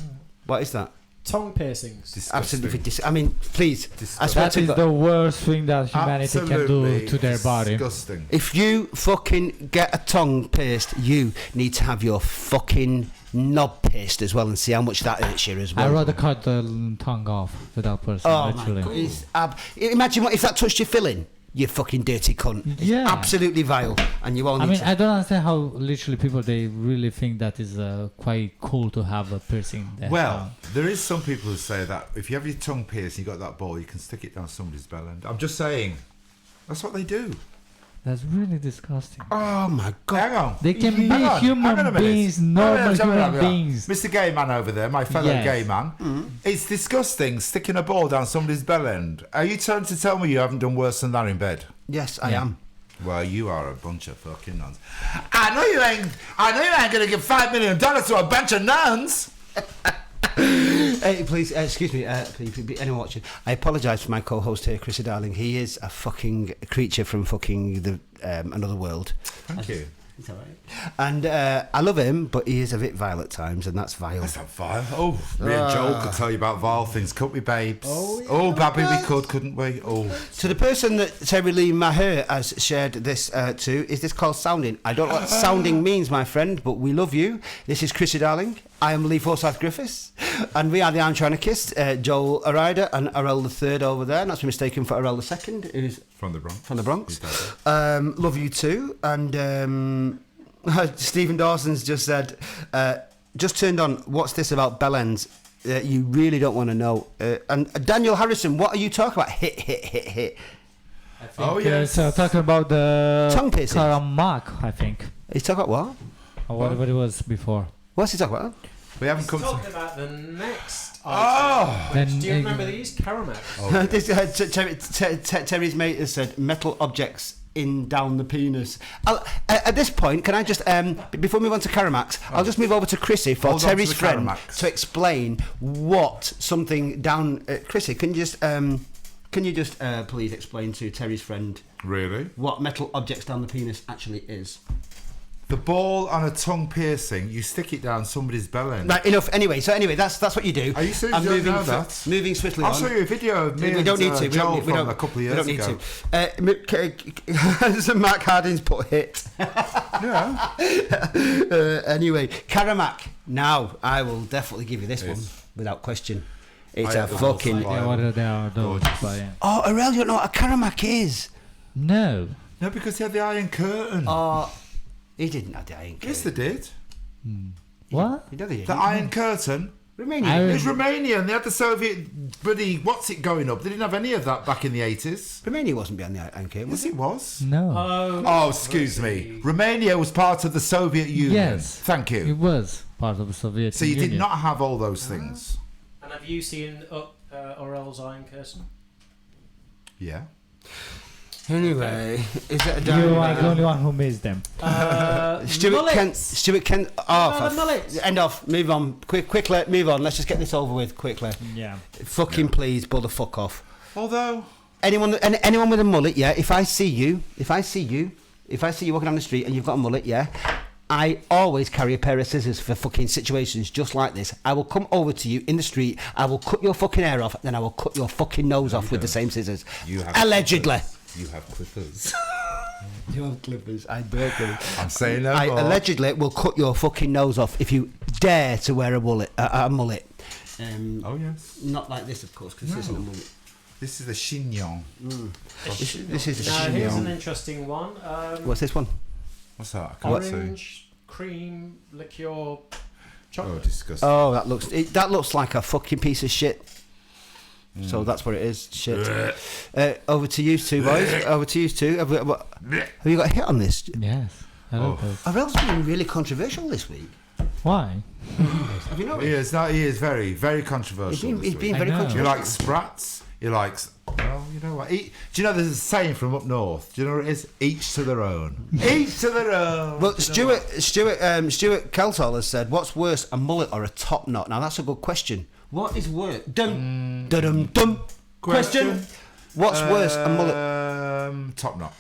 What is that? Tongue piercings. Disgusting. Absolutely. I mean, please. I swear That to is God. the worst thing that humanity can do Absolutely to their body. Disgusting. If you fucking get a tongue pierced, you need to have your fucking knob pierced as well and see how much that hurts you as well. I'd rather cut the tongue off to that person, Oh my literally. God. Imagine if that touched your filling, you fucking dirty cunt. It's Yeah. absolutely vile. And you all I need mean, to... I don't understand how literally people, they really think that is quite cool to have a piercing there. Well, there is some people who say that if you have your tongue pierced and you got that ball, you can stick it down somebody's bell end. I'm just saying, that's what they do. That's really disgusting. Oh my God. Hang on. They can be Hang on a human minute. beings, normal Hang on, human beings. Mr. Gay Man over there, my fellow Yes. gay man. It's disgusting sticking a ball down somebody's bell end. Are you trying to tell me you haven't done worse than that in bed? Yes, I am. Well, you are a bunch of fucking nuns. I know you ain't gonna give $5 million to a bunch of nuns. Hey, please, excuse me, anyone watching, I apologise for my co-host here, Chrissie Darling. He is a fucking creature from fucking the another world. Thank you. It's all right. And I love him, but he is a bit vile at times, and that's vile. That's not vile. Oh, me and Joel could tell you about vile things, couldn't we, babes? Oh, baby, we could, couldn't we? Oh. So the person that Terry Lee Maher has shared this to, is this called sounding? I don't know what sounding means, my friend, but we love you. This is Chrissie Darling. I am Lee Forsyth Griffiths, and we are the Armchair Anarchist, Joel Ryder and Arel the Third over there, not to be mistaken for Arel the Second, who's From the Bronx. from the Bronx. He's dead. Love you too. And Stephen Dawson's just said, just turned on, what's this about bell ends? You really don't want to know. And Daniel Harrison, what are you talking about? Hit. I think Oh, yes. talking about the Tongue piercing. Karamak, I think. He's talking about what? Or whatever it was before. What's he talking about? We haven't He's come to... talking about the next Oh! item. Then Do you remember these? Caramel. Terry's mate has said metal objects in down the penis. At this point, can I just before we move on to Karamax, I'll just move over to Chrissie for Hold on to Terry's the friend Karamax. to explain what something down. Chrissie, can you just please explain to Terry's friend Really? what metal objects down the penis actually is? The ball on a tongue piercing, you stick it down somebody's bell end. Right, enough. Anyway, that's what you do. Are you serious? I'm You don't moving know that? moving swiftly I'll on. show you a video of me We don't and need to. Joel we don't, from a couple of we years don't need ago. to. So Mark Harding's put hit. Yeah. Anyway, Karamak. Now, I will definitely give you this one without question. It's I a have the fucking. whole Yeah, what are they are those? Gorgeous. But, yeah. Oh, Arel, you don't know what a Karamak is? No. No, because he had the Iron Curtain. Oh, he didn't have the iron curtain. Yes, they did. What? You know they didn't. The Iron Curtain. Romania. It was Romania, and they had the Soviet bloody what's it going up. They didn't have any of that back in the 80s. Romania wasn't behind the Iron Curtain, was Yes, it? it was. No. Oh, excuse me. Romania was part of the Soviet Union. Yes. Thank It you. was part of the Soviet So you Union. did not have all those things. And have you seen Orel's Iron Curtain? Yeah. Anyway, is it a You down? are the only one who missed them. Stuart Kent. Oh, No, the mullets. end off. Move on. Quickly. Move on. Let's just get this over with quickly. Yeah. Fucking please, pull the fuck off. Although Anyone with a mullet, yeah. If I see you walking down the street and you've got a mullet, yeah. I always carry a pair of scissors for fucking situations just like this. I will come over to you in the street. I will cut your fucking hair off, then I will cut your fucking nose off with the same scissors. you have Allegedly. You have clippers. You have clippers. I break them. I'm saying no I more. allegedly will cut your fucking nose off if you dare to wear a mullet. Oh yes. Not like this, of course, because this isn't a mullet. This is a chignon. This is a Now, here's an chignon. interesting one. What's this one? What's that? I can't see. Orange cream liqueur Oh, chocolate. disgusting. Oh, that looks like a fucking piece of shit. So that's what it is. Shit. Over to you two, boys. Over to you two. Have you got a hit on this? Yes. I love those. Arel's been really controversial this week. Why? Have you noticed? He is very, very controversial. He's this been week. very I know. He controversial. likes sprats. He likes. Well, you know what? Do you know there's a saying from up north? Do you know what it is? Each to their own. Each to their own. Well, Do you know what? Stuart Keltall has said, "What's worse, a mullet or a top knot?" Now that's a good question. What is worse? Dum dum dum. Question. What's worse, a mullet? Top knot.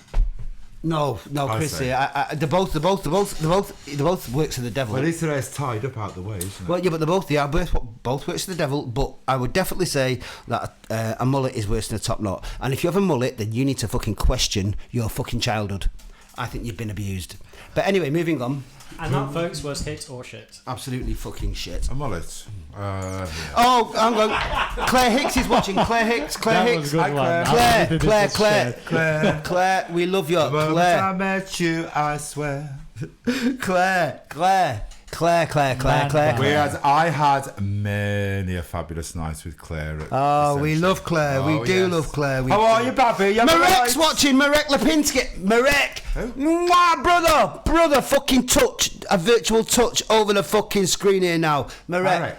No, I Chrissie. say. They both works of the devil. Well, at least their hair's tied up out the way, isn't it? Well, yeah, but they are both works of the devil. But I would definitely say that a mullet is worse than a top knot. And if you have a mullet, then you need to fucking question your fucking childhood. I think you've been abused. But anyway, moving on. And that, folks, was hit or shit. Absolutely fucking shit. A mullet. Yeah. Oh, hang on. Claire Hicks is watching. Claire Hicks. That was a good one. Claire, we love you. The moment Claire. I met you, I swear. Claire. I had many a fabulous night with Claire. Oh, we love Claire. We do love Claire. How are you, Babby? You having a Marek's night? watching. Marek Lipinski. Marek. Who? Mwah, brother. Fucking touch. A virtual touch over the fucking screen here now. Marek,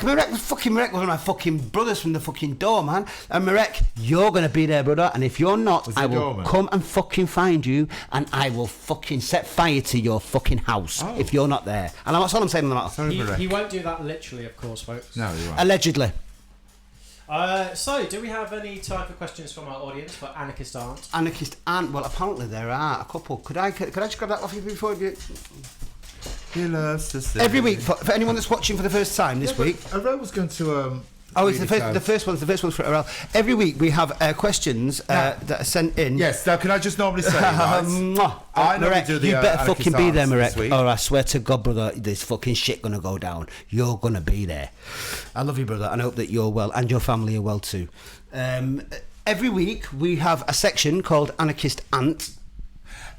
Marek, fucking Marek, one of my fucking brothers from the fucking door, man. And Marek, you're gonna be there, brother. And if you're not, Was he I will doorman? come and fucking find you, and I will fucking set fire to your fucking house if you're not there. And that's all I'm saying on the matter. Sorry, Marek. He won't do that literally, of course, folks. No, you're right. Allegedly. So, do we have any type of questions from our audience for Anarchist Aunt? Anarchist and well, apparently there are a couple. Could I just grab that off you before you? He loves to sing. Every week for anyone that's watching for the first time this week. Arel was going to. Oh, it's the first one's for Arel. Every week we have questions that are sent in. Yes. Now, can I just normally say, right? Mwah. I normally Marek, do the you better Anarchist fucking be there, Arts Marek. this week. Or I swear to God, brother, there's fucking shit gonna go down. You're gonna be there. I love you, brother, and I hope that you're well and your family are well too. Every week we have a section called Anarchist Aunt.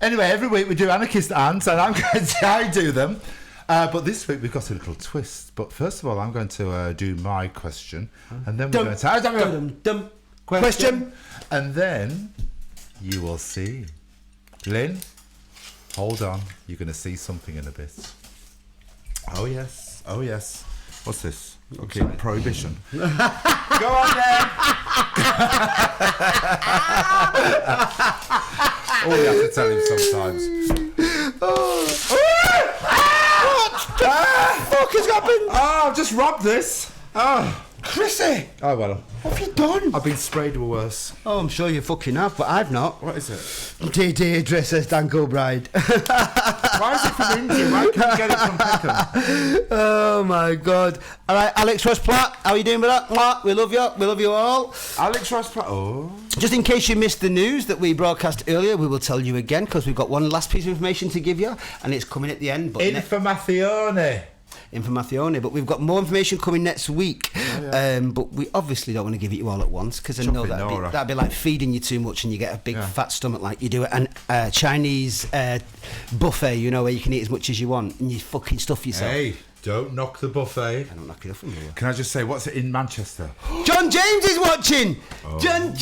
Anyway, every week we do Anarchist Ants, and I do them. But this week we've got a little twist. But first of all, I'm going to do my question, and then we're going to question, and then you will see. Lynn, hold on. You're going to see something in a bit. Oh yes. What's this? Okay, prohibition. Go on then. Oh, we have to tell him sometimes. What the fuck has happened? Oh, I've just robbed this. Oh, Chrissie, oh well. what have you done? I've been sprayed with worse. Oh, I'm sure you fucking have, but I've not. What is it? Dear Deirdre, says Dan Kilbride. Why is it from India? Why can't you get it from Peckham? Oh my God! All right, Alex Ross Platt, how are you doing with that? Mwah, we love you. We love you all. Alex Ross. Oh. Just in case you missed the news that we broadcast earlier, we will tell you again because we've got one last piece of information to give you, and it's coming at the end. But Informazione, but we've got more information coming next week. But we obviously don't want to give it you all at once because I know that'd be like feeding you too much and you get a big fat stomach like you do at a Chinese buffet, you know, where you can eat as much as you want and you fucking stuff yourself. Hey, Don't knock the buffet. I don't knock it off from here. Can I just say, what's it in Manchester? John James is watching. Oh. John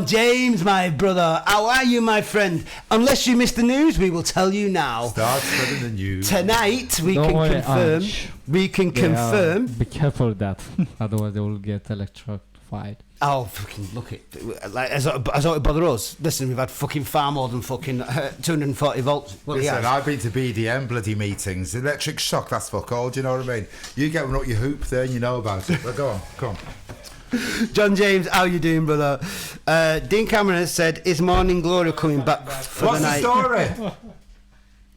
James, my brother. How are you, my friend? Unless you missed the news, we will tell you now. Start spreading the news. Tonight, we Don't can worry, confirm. Arch. We can confirm. Be careful with that. Otherwise, they will get electrified. Oh, fucking look it! Like, as it bother us. Listen, we've had fucking far more than fucking 240 volts. Well, Listen, yeah. I've been to BDM bloody meetings. Electric shock, that's fuck all. Do you know what I mean? You get one up your hoop there and you know about it. But go on, come on. John James, how you doing, brother? Dean Cameron has said, "Is Morning Glory coming back for What's the the night?" story?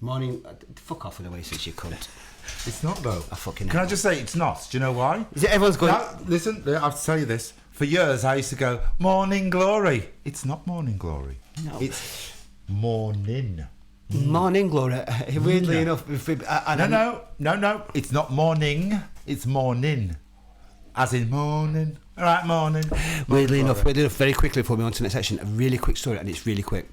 Morning. Fuck off with the way, since you cunt. It's not though. I fucking. Can I just say it's not? Do you know why? Is it everyone's going? No, listen, I have to tell you this. For years, I used to go, Morning Glory. It's not Morning Glory. No. It's Morning. Morning Glory. Weirdly No. enough, if we, No. It's not morning. It's morning. As in morning. All right, morning. Weirdly enough, very quickly before we go on to the next section, a really quick story, and it's really quick.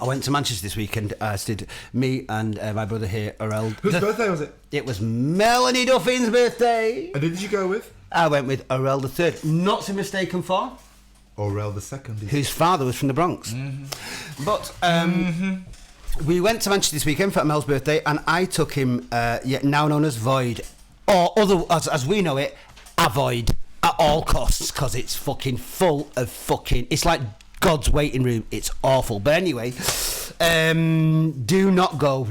I went to Manchester this weekend, as did me and my brother here, Arel. Whose birthday was it? It was Melanie Dauphin's birthday. And who did you go with? I went with Arel the Third, not to be mistaken for, Orel the Second. whose father was from the Bronx. Mm-hmm. But we went to Manchester this weekend for Mel's birthday, and I took him, now known as Void, or as we know it, Avoid, at all costs, because it's fucking full of fucking. It's like God's waiting room. It's awful. But anyway, do not go.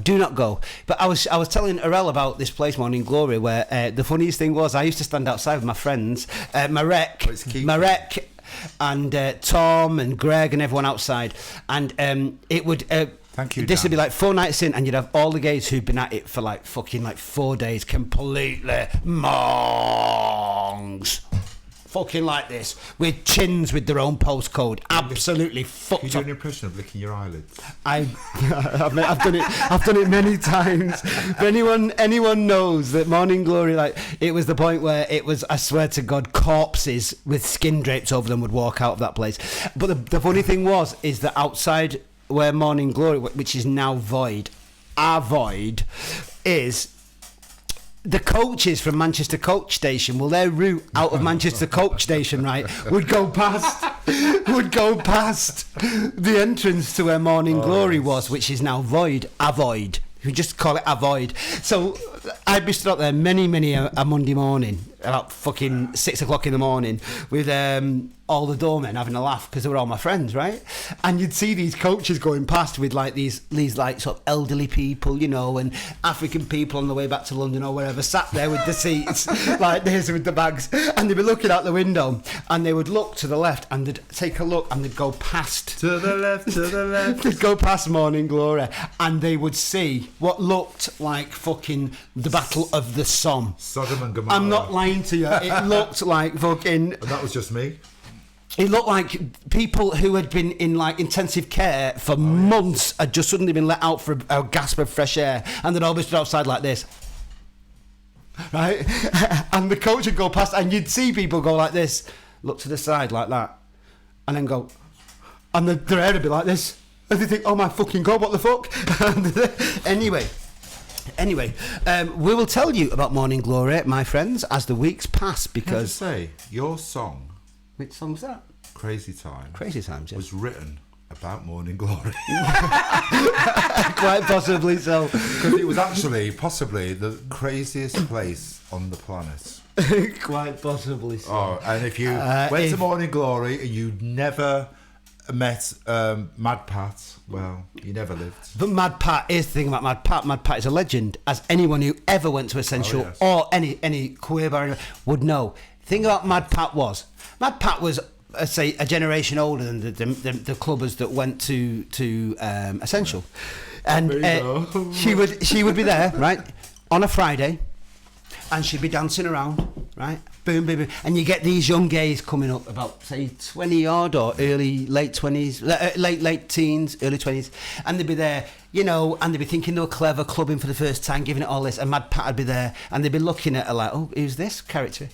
But I was telling Arel about this place, Morning Glory, where the funniest thing was I used to stand outside with my friends, Marek, and Tom and Greg and everyone outside, and it would. Thank you, This Dan. would be like 4 nights in, and you'd have all the gays who'd been at it for like fucking like 4 days, completely mongs. Fucking like this, with chins with their own postcode, absolutely You fucked do up. an impression of licking your eyelids. I've done it many times. If anyone knows that Morning Glory, like, it was the point where it was, I swear to God, corpses with skin drapes over them would walk out of that place. But the funny thing is that outside where Morning Glory, which is now Void, our Void, is. The coaches from Manchester Coach Station, well, their route out of Manchester Coach Station, right, would go past the entrance to where Morning Glory was, which is now Avoid. We just call it Avoid. So I'd be stood up there many a Monday morning, about fucking 6 o'clock in the morning, with all the doormen having a laugh because they were all my friends, right? And you'd see these coaches going past with like these like sort of elderly people, you know, and African people on the way back to London or wherever, sat there with the seats like this with the bags, and they'd be looking out the window, and they would look to the left, and they'd take a look, and they'd go past To the left. they'd go past Morning Glory, and they would see what looked like fucking the Battle of the Somme. Sodom and Gomorrah. I'm not lying to you. It looked like fucking. And that was just me. It looked like people who had been in like intensive care for months had just suddenly been let out for a gasp of fresh air, and they'd all be stood outside like this, right? And the coach would go past, and you'd see people go like this, look to the side like that, and then go, and their hair would be like this, and they think, oh my fucking God, what the fuck? Anyway, we will tell you about Morning Glory, my friends, as the weeks pass, Can I because... just say, your song, Which song's that? Crazy Time, Crazy Times, yes. was written about Morning Glory. Quite possibly so. Because it was actually possibly the craziest place on the planet. Quite possibly so. Oh, and if you went to Morning Glory and you'd never met Mad Pat, well, you never lived. But Mad Pat, is the thing about Mad Pat. Mad Pat is a legend, as anyone who ever went to Essential yes. or any queer bar would know. The thing about Mad Pat was, say, a generation older than the clubbers that went to Essential, and she would be there, right, on a Friday, and she'd be dancing around, right, boom, boom, boom, and you get these young gays coming up about, say, 20 odd or late 20s, late teens, early 20s, and they'd be there, you know, and they'd be thinking they were clever, clubbing for the first time, giving it all this, and Mad Pat would be there, and they'd be looking at her like, oh, who's this character?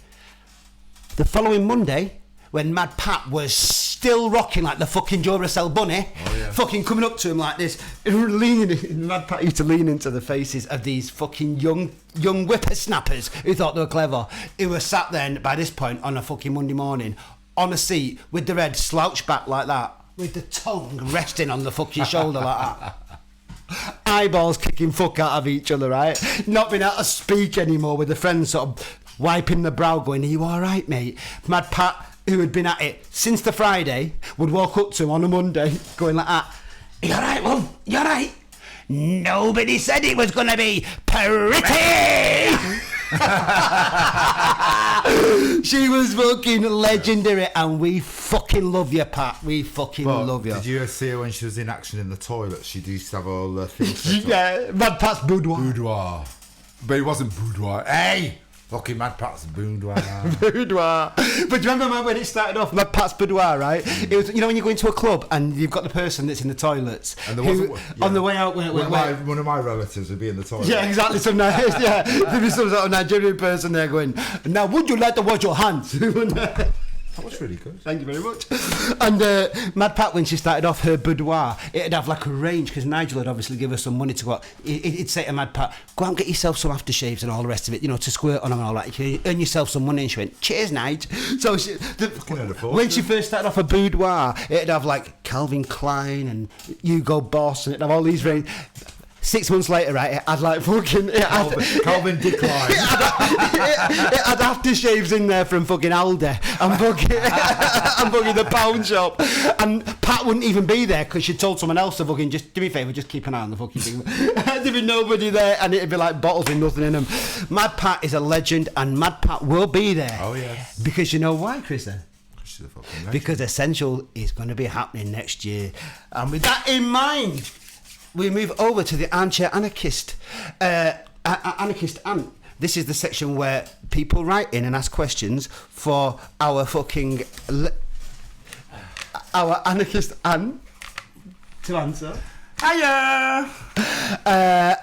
The following Monday, when Mad Pat was still rocking like the fucking Duracell bunny, fucking coming up to him like this, leaning. Mad Pat used to lean into the faces of these fucking young whippersnappers who thought they were clever, who were sat then by this point on a fucking Monday morning on a seat with their head slouched back like that, with the tongue resting on the fucking shoulder like that. Eyeballs kicking fuck out of each other, right? Not being able to speak anymore, with the friends sort of wiping the brow going, are you alright, mate? Mad Pat, who had been at it since the Friday, would walk up to him on a Monday going like that, you alright, Mum? You alright? Nobody said it was gonna be pretty! She was fucking legendary, and we fucking love you, Pat. We fucking love you. Did you see her when she was in action in the toilet? She used to have all the things. Yeah, Mad Pat's boudoir. Boudoir. But it wasn't boudoir. Hey! Fucking Mad Pat's boudoir. Boudoir. But do you remember when it started off, Mad Pat's boudoir, right? It was, you know, when you go into a club and you've got the person that's in the toilets, and there on the way out, one of my relatives would be in the toilet. Yeah, exactly. There'd be some sort of Nigerian person there going, now would you like to wash your hands? That was really good. Thank you very much. And Mad Pat, when she started off her boudoir, it'd have like a range, because Nigel would obviously give her some money to go out. He'd say to Mad Pat, go out and get yourself some aftershaves and all the rest of it, you know, to squirt on them and all that. You can earn yourself some money. And she went, cheers, Nige. So when she first started off her boudoir, it'd have like Calvin Klein and Hugo Boss, and it'd have all these range. 6 months later, right, I'd like fucking... Calvin Decline. It had aftershaves in there from fucking Aldi and fucking the pound shop. And Pat wouldn't even be there because she told someone else to fucking just do me a favour, just keep an eye on the fucking thing. There'd be nobody there, and it'd be like bottles with nothing in them. Mad Pat is a legend, and Mad Pat will be there. Oh, yes. Because you know why, Chris? She's a fucking legend. Because Essential is going to be happening next year. And with that in mind, we move over to the Armchair Anarchist. Anarchist Ant. This is the section where people write in and ask questions for our fucking... our Anarchist Ant to answer. Hiya!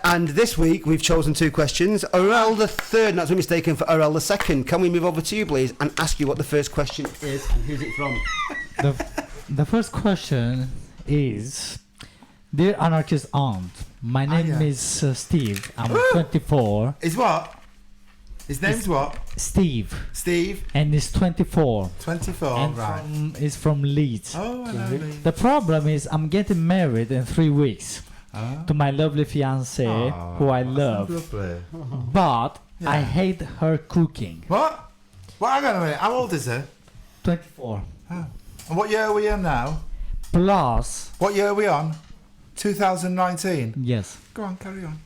And this week we've chosen 2 questions. Orel the third, not to be mistaken for Orel the second. Can we move over to you, please, and ask you what the first question is and who's it from? The first question is... Dear Anarchist Aunt, my name is Steve. I'm 24. Is what? His name's what? Steve. Steve. And he's 24. 24, and right. He's from Leeds. Oh, I know Leeds. The problem is I'm getting married in 3 weeks to my lovely fiancée, who I love. Lovely. But I hate her cooking. What? Hang on a minute. How old is he? 24. Oh. And what year are we in now? Plus... What year are we on? 2019? Yes. Go on, carry on.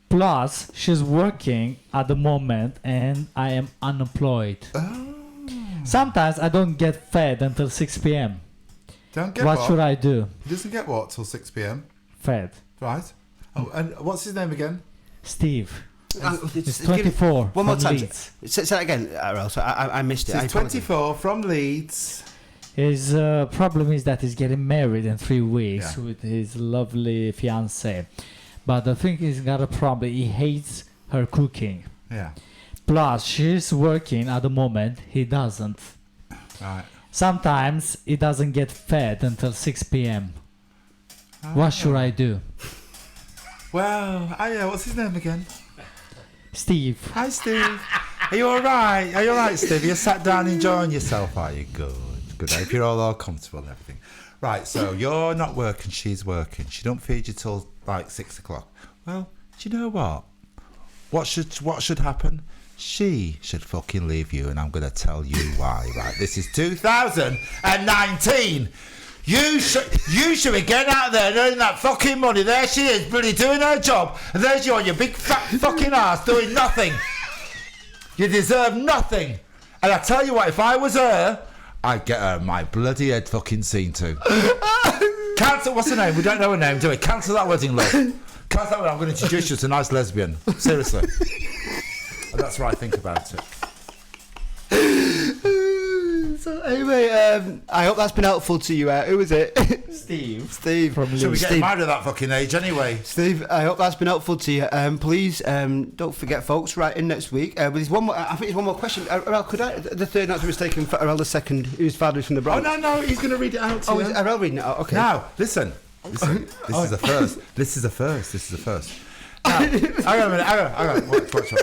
Plus, she's working at the moment and I am unemployed. Oh. Sometimes I don't get fed until 6 p.m. Don't get what should I do? He doesn't get what till 6 p.m? Fed. Right. Oh, and what's his name again? Steve. He's 24. One more time. Leeds. Say that again, Errol. So I missed it. He's 24 from Leeds. His problem is that he's getting married in 3 weeks with his lovely fiancée. But the thing is, got a problem. He hates her cooking. Yeah. Plus, she's working at the moment. He doesn't. Right. Sometimes he doesn't get fed until 6 p.m. What should I do? Well, what's his name again? Steve. Hi, Steve. Are you all right? Are you all right, Steve? You sat down enjoying yourself, are you? Good. Good. If you're all comfortable and everything. Right, so you're not working, she's working. She don't feed you till like 6 o'clock. Well, do you know what? What should happen? She should fucking leave you, and I'm going to tell you why. Right, this is 2019. You should be getting out there and earning that fucking money. There she is, bloody doing her job, and there's you on your big fat fucking ass doing nothing. You deserve nothing. And I tell you what, if I was her, I'd get her my bloody head fucking seen to. Cancel, what's her name? We don't know her name, do we? Cancel that wedding, love. Cancel that wedding. I'm going to introduce you to a nice lesbian. Seriously. And that's what I think about it. So So anyway, I hope that's been helpful to you. Who was it? Steve. Steve. Should we get Steve. married at that fucking age anyway? Steve, I hope that's been helpful to you. Please don't forget, folks, write in next week. But there's one more. I think there's one more question. Arel, could I? The third answer was taken for Arel the second, whose father is from the Bronx. Oh no, he's going to read it out to you. Is Arel reading it out? Okay. Now, listen. This is the first. This is the first. Now, hang on a minute. Hang on. Watch.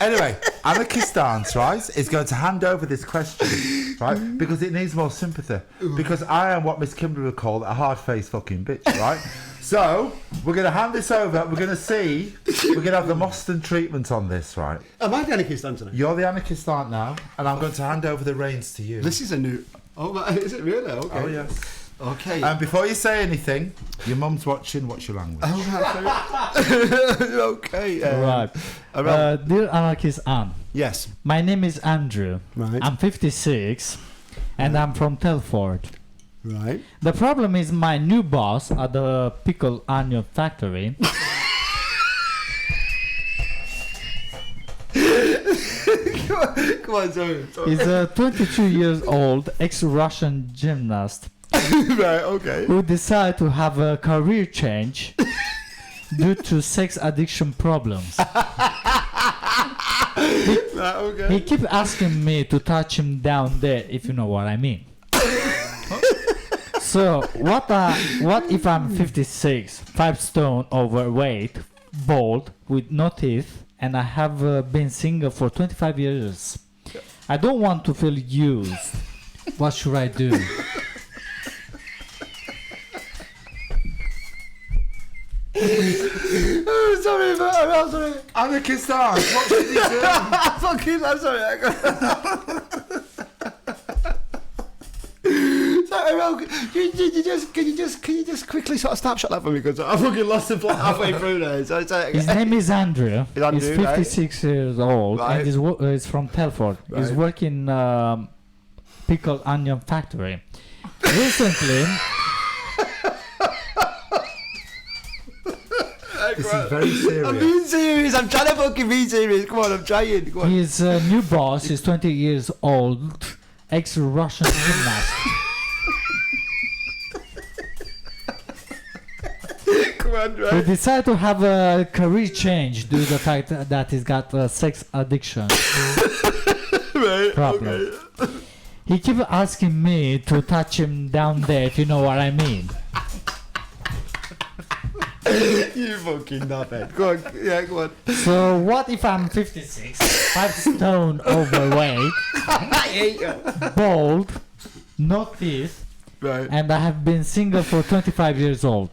Anyway, Anarchist Dance, right, is going to hand over this question, right, because it needs more sympathy. Because I am what Miss Kimberly would call a hard-faced fucking bitch, right? So, we're going to hand this over. We're going to have the Mostyn treatment on this, right? Am I the Anarchist Dance tonight? You're the Anarchist Aunt now, and I'm going to hand over the reins to you. This is a new... Oh, is it really? Okay. Oh, yes. Okay. And before you say anything, your mum's watching. What's your language? Okay. Right. Dear Anarchist Anne, Yes. my name is Andrew. Right. I'm 56 and I'm from Telford. Right. The problem is my new boss at the pickle onion factory Come on, sorry. is a 22 years old ex-Russian gymnast Right, okay. who decided to have a career change due to sex addiction problems. Right, okay. He keeps asking me to touch him down there, if you know what I mean. So, what if I'm 56, 5 stone overweight, bald, with no teeth, and I have been single for 25 years? I don't want to feel used. What should I do? Oh, sorry, I'm sorry. Anarchist Dance, what should you do? I'm sorry. Sorry, Errol, can you just quickly sort of snapshot that for me, because I fucking lost the plot halfway through there. His name is Andrew. Is Andrew, He's 56 years old Right. and he's from Telford. He's Right. working pickled onion factory. Recently, This is very serious. I'm being serious. I'm trying to fucking be serious. Come on, I'm trying. Come on. his new boss is 20 years old, ex-Russian gymnast. Come on, He right. decided to have a career change due to the fact that he's got a sex addiction Right, problem. okay. He keeps asking me to touch him down there, if you know what I mean. You fucking knobhead. Go on. Yeah, go on. So what if I'm 56, 5 stone overweight, I hate you. bald, no teeth, Right. and I have been single for 25 years old?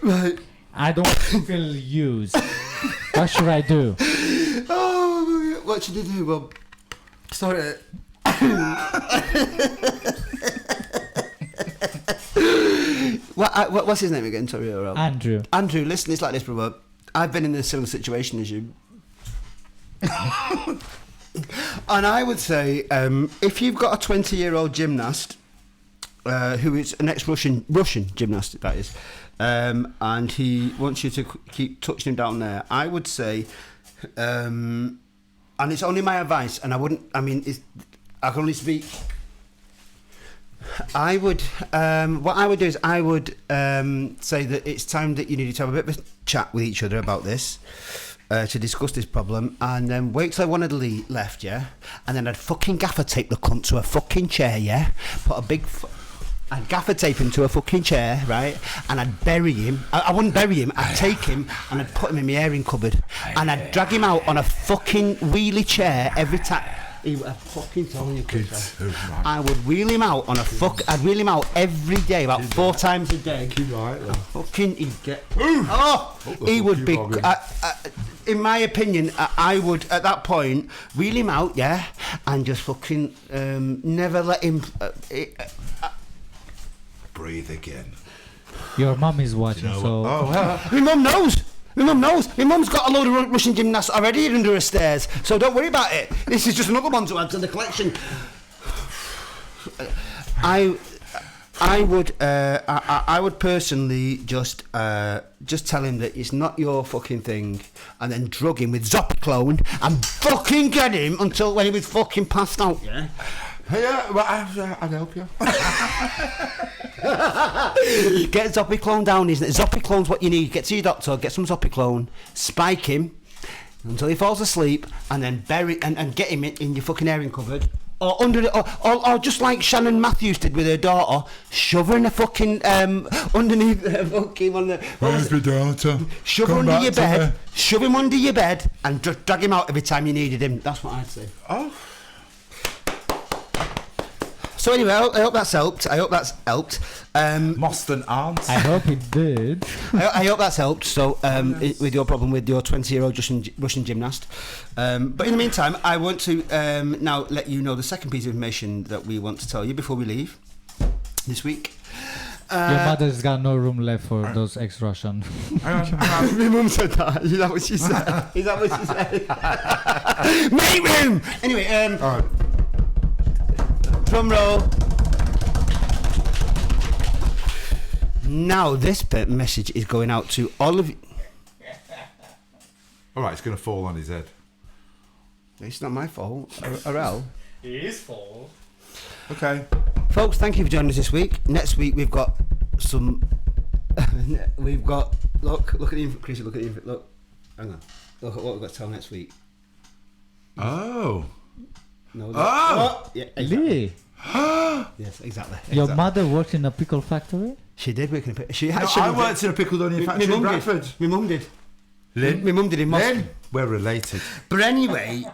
Right. I don't feel used. What should I do? Oh, what should you do? Well, sorry. What's his name again? Sorry, Earl. Andrew. Andrew, listen, it's like this, brother. I've been in a similar situation as you. And I would say, if you've got a 20-year-old gymnast who is an ex-Russian gymnast, that is, and he wants you to keep touching him down there, I would say, and it's only my advice, and I can only speak. I would, what I would do is I would say that it's time that you need to have a bit of a chat with each other about this, to discuss this problem, and then wait till one of the left, yeah, and then I'd fucking gaffer tape the cunt to a fucking chair, yeah, put a big... I'd gaffer tape him to a fucking chair, right? And I'd bury him. I wouldn't bury him. I'd take him and I'd put him in my airing cupboard. And I'd drag him out on a fucking wheelie chair every time. I'm fucking telling you, Chris. I would wheel him out on a I'd wheel him out every day, about 4 times a day. Fucking, he'd get. He would be. In my opinion, I would at that point wheel him out, yeah, and just fucking never let him. Breathe again. Your mum is watching, so... My mum knows. My mum's got a load of Russian gymnasts already under her stairs, so don't worry about it. This is just another one to add to the collection. I would personally just tell him that it's not your fucking thing, and then drug him with Zopiclone and fucking get him until when he was fucking passed out. Yeah. Yeah, well, I'd help you. Get Zopiclone down, isn't it? Zopiclone's what you need. Get to your doctor, get some Zopiclone, spike him until he falls asleep, and then bury and get him in your fucking airing cupboard. Or under it, or just like Shannon Matthews did with her daughter, shove her in the fucking underneath the fucking on the. Where's my daughter? Shove her under your bed. Shove him under your bed and drag him out every time you needed him. That's what I'd say. Oh. So anyway, I hope that's helped. Mostyn Arms. I hope it did. I hope that's helped. So, with your problem with your 20-year-old Russian gymnast. But in the meantime, I want to now let you know the second piece of information that we want to tell you before we leave this week. Your mother's got no room left for those ex-Russian. My mum said that. Is that what she said? Is that what she said? Make room! Anyway, All right. drum roll. Now this message is going out to all of you. All right, it's going to fall on his head. It's not my fault, Arel. It is full. Okay. Folks, thank you for joining us this week. Next week we've got some. Look at him, Chrissie. Look at him. Look, hang on. Look at what we've got to tell next week. Oh. No. Yeah. Really? Yes, exactly. Your mother worked in a pickle factory? She did work in a pickle. She No, actually. I worked in a pickle onion factory in Bradford. My mum did. Lynn? My mum did in Moscow. Lynn? We're related. But anyway.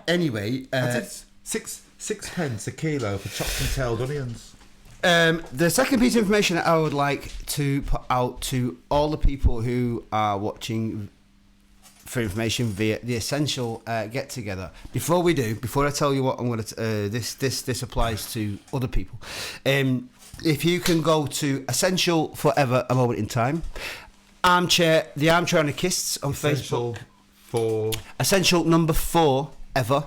That's it. Sixpence a kilo for chopped and tailed onions. The second piece of information that I would like to put out to all the people who are watching for information via the Essential get together. Before I tell you what I'm going to, this applies to other people. If you can go to Essential Forever, a moment in time, Armchair, the Armchair Anarchists on Facebook. Essential number 4 ever,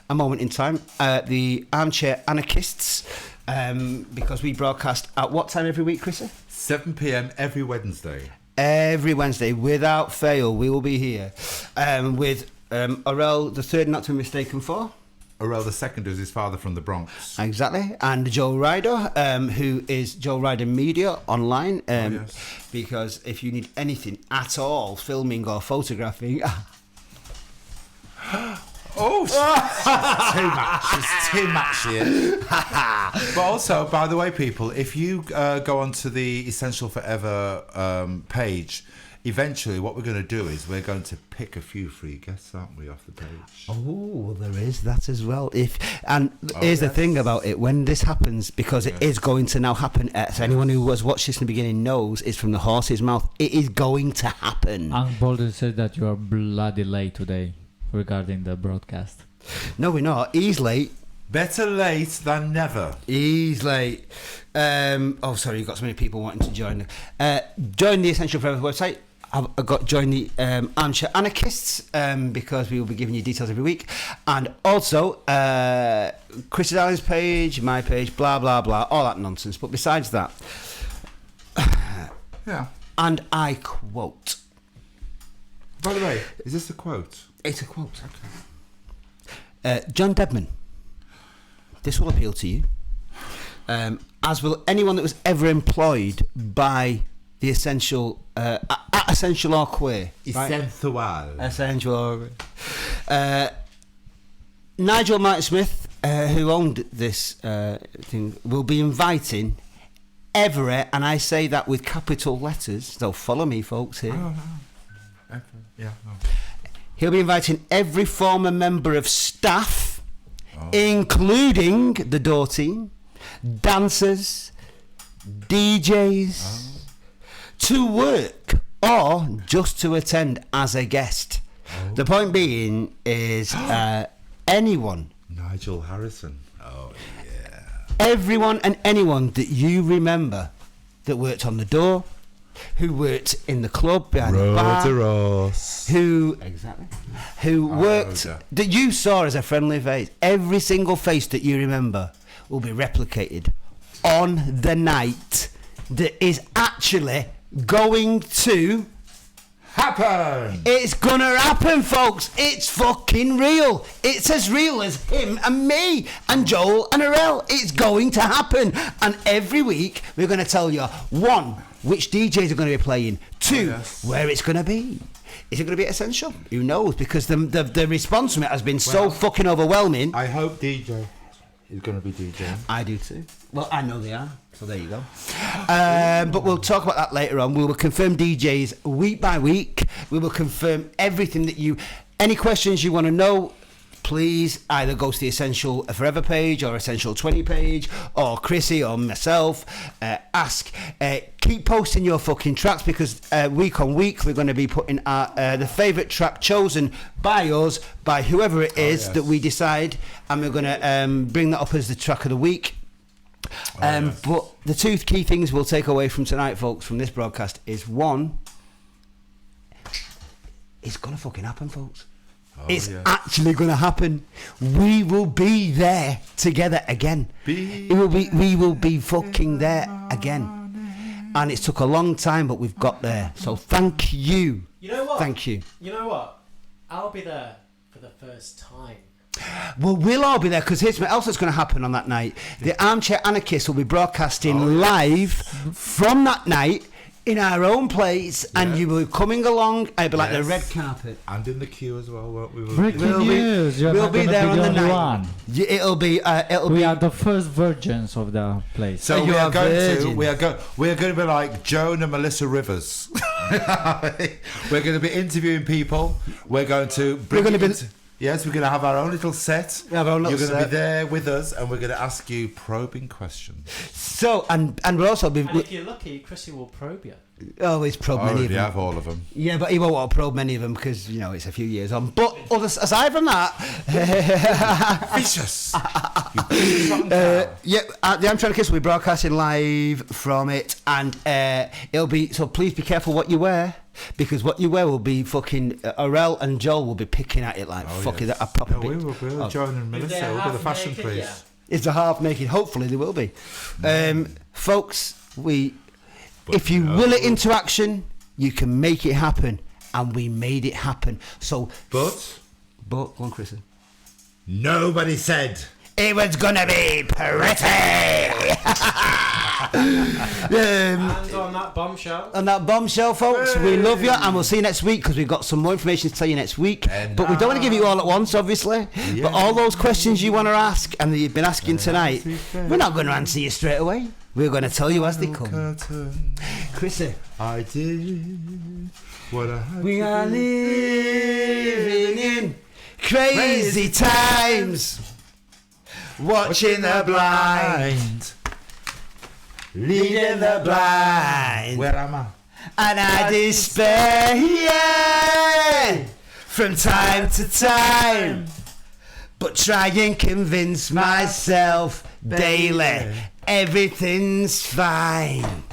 a moment in time. The Armchair Anarchists, because we broadcast at what time every week, Chrissie? 7 p.m. every Wednesday. Every Wednesday, without fail, we will be here with Arel the third, not to be mistaken for. Arel the second is his father from the Bronx. Exactly, and Joe Ryder, who is Joe Ryder Media online. Yes. Because if you need anything at all, filming or photographing. She's too much here. But also, by the way, people, if you go onto the Essential Forever page, eventually what we're going to do is we're going to pick a few free guests, aren't we, off the page? Oh, there is that as well. Here's the thing about it: when this happens, because it is going to now happen. So anyone who was watched this in the beginning knows it's from the horse's mouth. It is going to happen. Uncle Bolden said that you are bloody late today regarding the broadcast. No, we're not. He's late. Better late than never. He's late. Sorry, you've got so many people wanting to join. Join the Essential Forever website. I've got join the Armchair Anarchists because we will be giving you details every week, and also Chrissie Darling's page, my page, blah blah blah, all that nonsense. But besides that, Yeah. and I quote. By the way, is this a quote? It's a quote. Okay. John Debman. This will appeal to you, as will anyone that was ever employed by the Essential, Essential or Queer. Essential. Essential or Nigel Martin Smith, who owned this thing, will be inviting every, and I say that with capital letters, so follow me, folks, here. Oh, no. Yeah. No. He'll be inviting every former member of staff, including the door team, dancers, DJs, to work or just to attend as a guest. The point being is anyone. Nigel Harrison. Oh, yeah. Everyone and anyone that you remember that worked on the door, who worked in the club behind the bar, who worked that you saw as a friendly face. Every single face that you remember will be replicated on the night that is actually going to happen. happen. It's gonna happen, folks. It's fucking real. It's as real as him and me and Joel and Arel. It's going to happen. And every week we're gonna tell you, 1, which DJs are gonna be playing, 2, where it's gonna be. Is it going to be Essential? Who knows? Because the response from it has been so fucking overwhelming. I hope DJ is going to be DJ. I do too. Well, I know they are. So there you go. But we'll talk about that later on. We will confirm DJs week by week. We will confirm everything that you... Any questions you want to know, please either go to the Essential Forever page or Essential 20 page or Chrissie or myself. Ask. Keep posting your fucking tracks because week on week we're going to be putting the favourite track chosen by us, by whoever it is that we decide, and we're going to bring that up as the track of the week. But the 2 key things we'll take away from tonight, folks, from this broadcast is 1, it's going to fucking happen, folks. It's actually going to happen. We will be there together again. We will be fucking there again. And it took a long time, but we've got there. So thank you. You know what? Thank you. You know what? I'll be there for the first time. Well, we'll all be there because here's what else that's going to happen on that night. The Armchair Anarchist will be broadcasting live from that night in our own place, and you will be coming along. It'll be like the red carpet, and in the queue as well, won't we? Breaking news! We'll be there on the night. One. It'll be. We are the first virgins of the place. So we are going to be like Joan and Melissa Rivers. We're going to be interviewing people. We're going to. Yes, we're going to have our own little set. You're going to be there with us, and we're going to ask you probing questions. So, and we'll also be... And if you're lucky, Chrissie will probe you. Oh, he's probed many of them. have all of them. Yeah, but he won't want to probe many of them because, you know, it's a few years on. But aside from that... Vicious! The I'm Trying to Kiss will be broadcasting live from it, and it'll be... So please be careful what you wear. Because what you wear will be fucking... Arel and Joel will be picking at it like fucking a proper bit. We will. Joan and Melissa will be the fashion police. Yeah. It's a half naked. Hopefully they will be. Folks, if you will it into action, you can make it happen. And we made it happen. So... But go on, Chrissie. Nobody said... It was gonna be pretty. And on that bombshell. On that bombshell, folks, we love you, and we'll see you next week because we've got some more information to tell you next week. But we don't want to give you all at once, obviously. Yeah. But all those questions you want to ask and that you've been asking tonight, we're not going to answer you straight away. We're going to tell you as they come. Chrissie, I did what I had we to are do. living in crazy times. Watching the blind, leading the blind. Where am I? And I despair, yeah, from time to time. But try and convince myself daily everything's fine.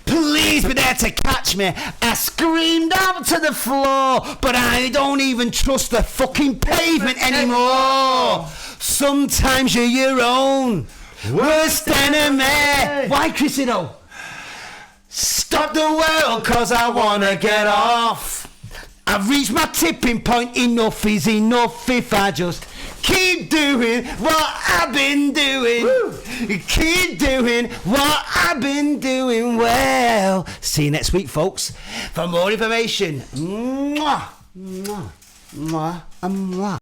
Please be there to catch me. I screamed out to the floor, but I don't even trust the fucking pavement anymore. Sometimes you're your own worst enemy. Why, Chrissie, though? Stop the world, cause I wanna get off. I've reached my tipping point. Enough is enough if I just keep doing what I've been doing. Woo. Keep doing what I've been doing well. See you next week, folks, for more information. Mwah, mwah, mwah, mwah.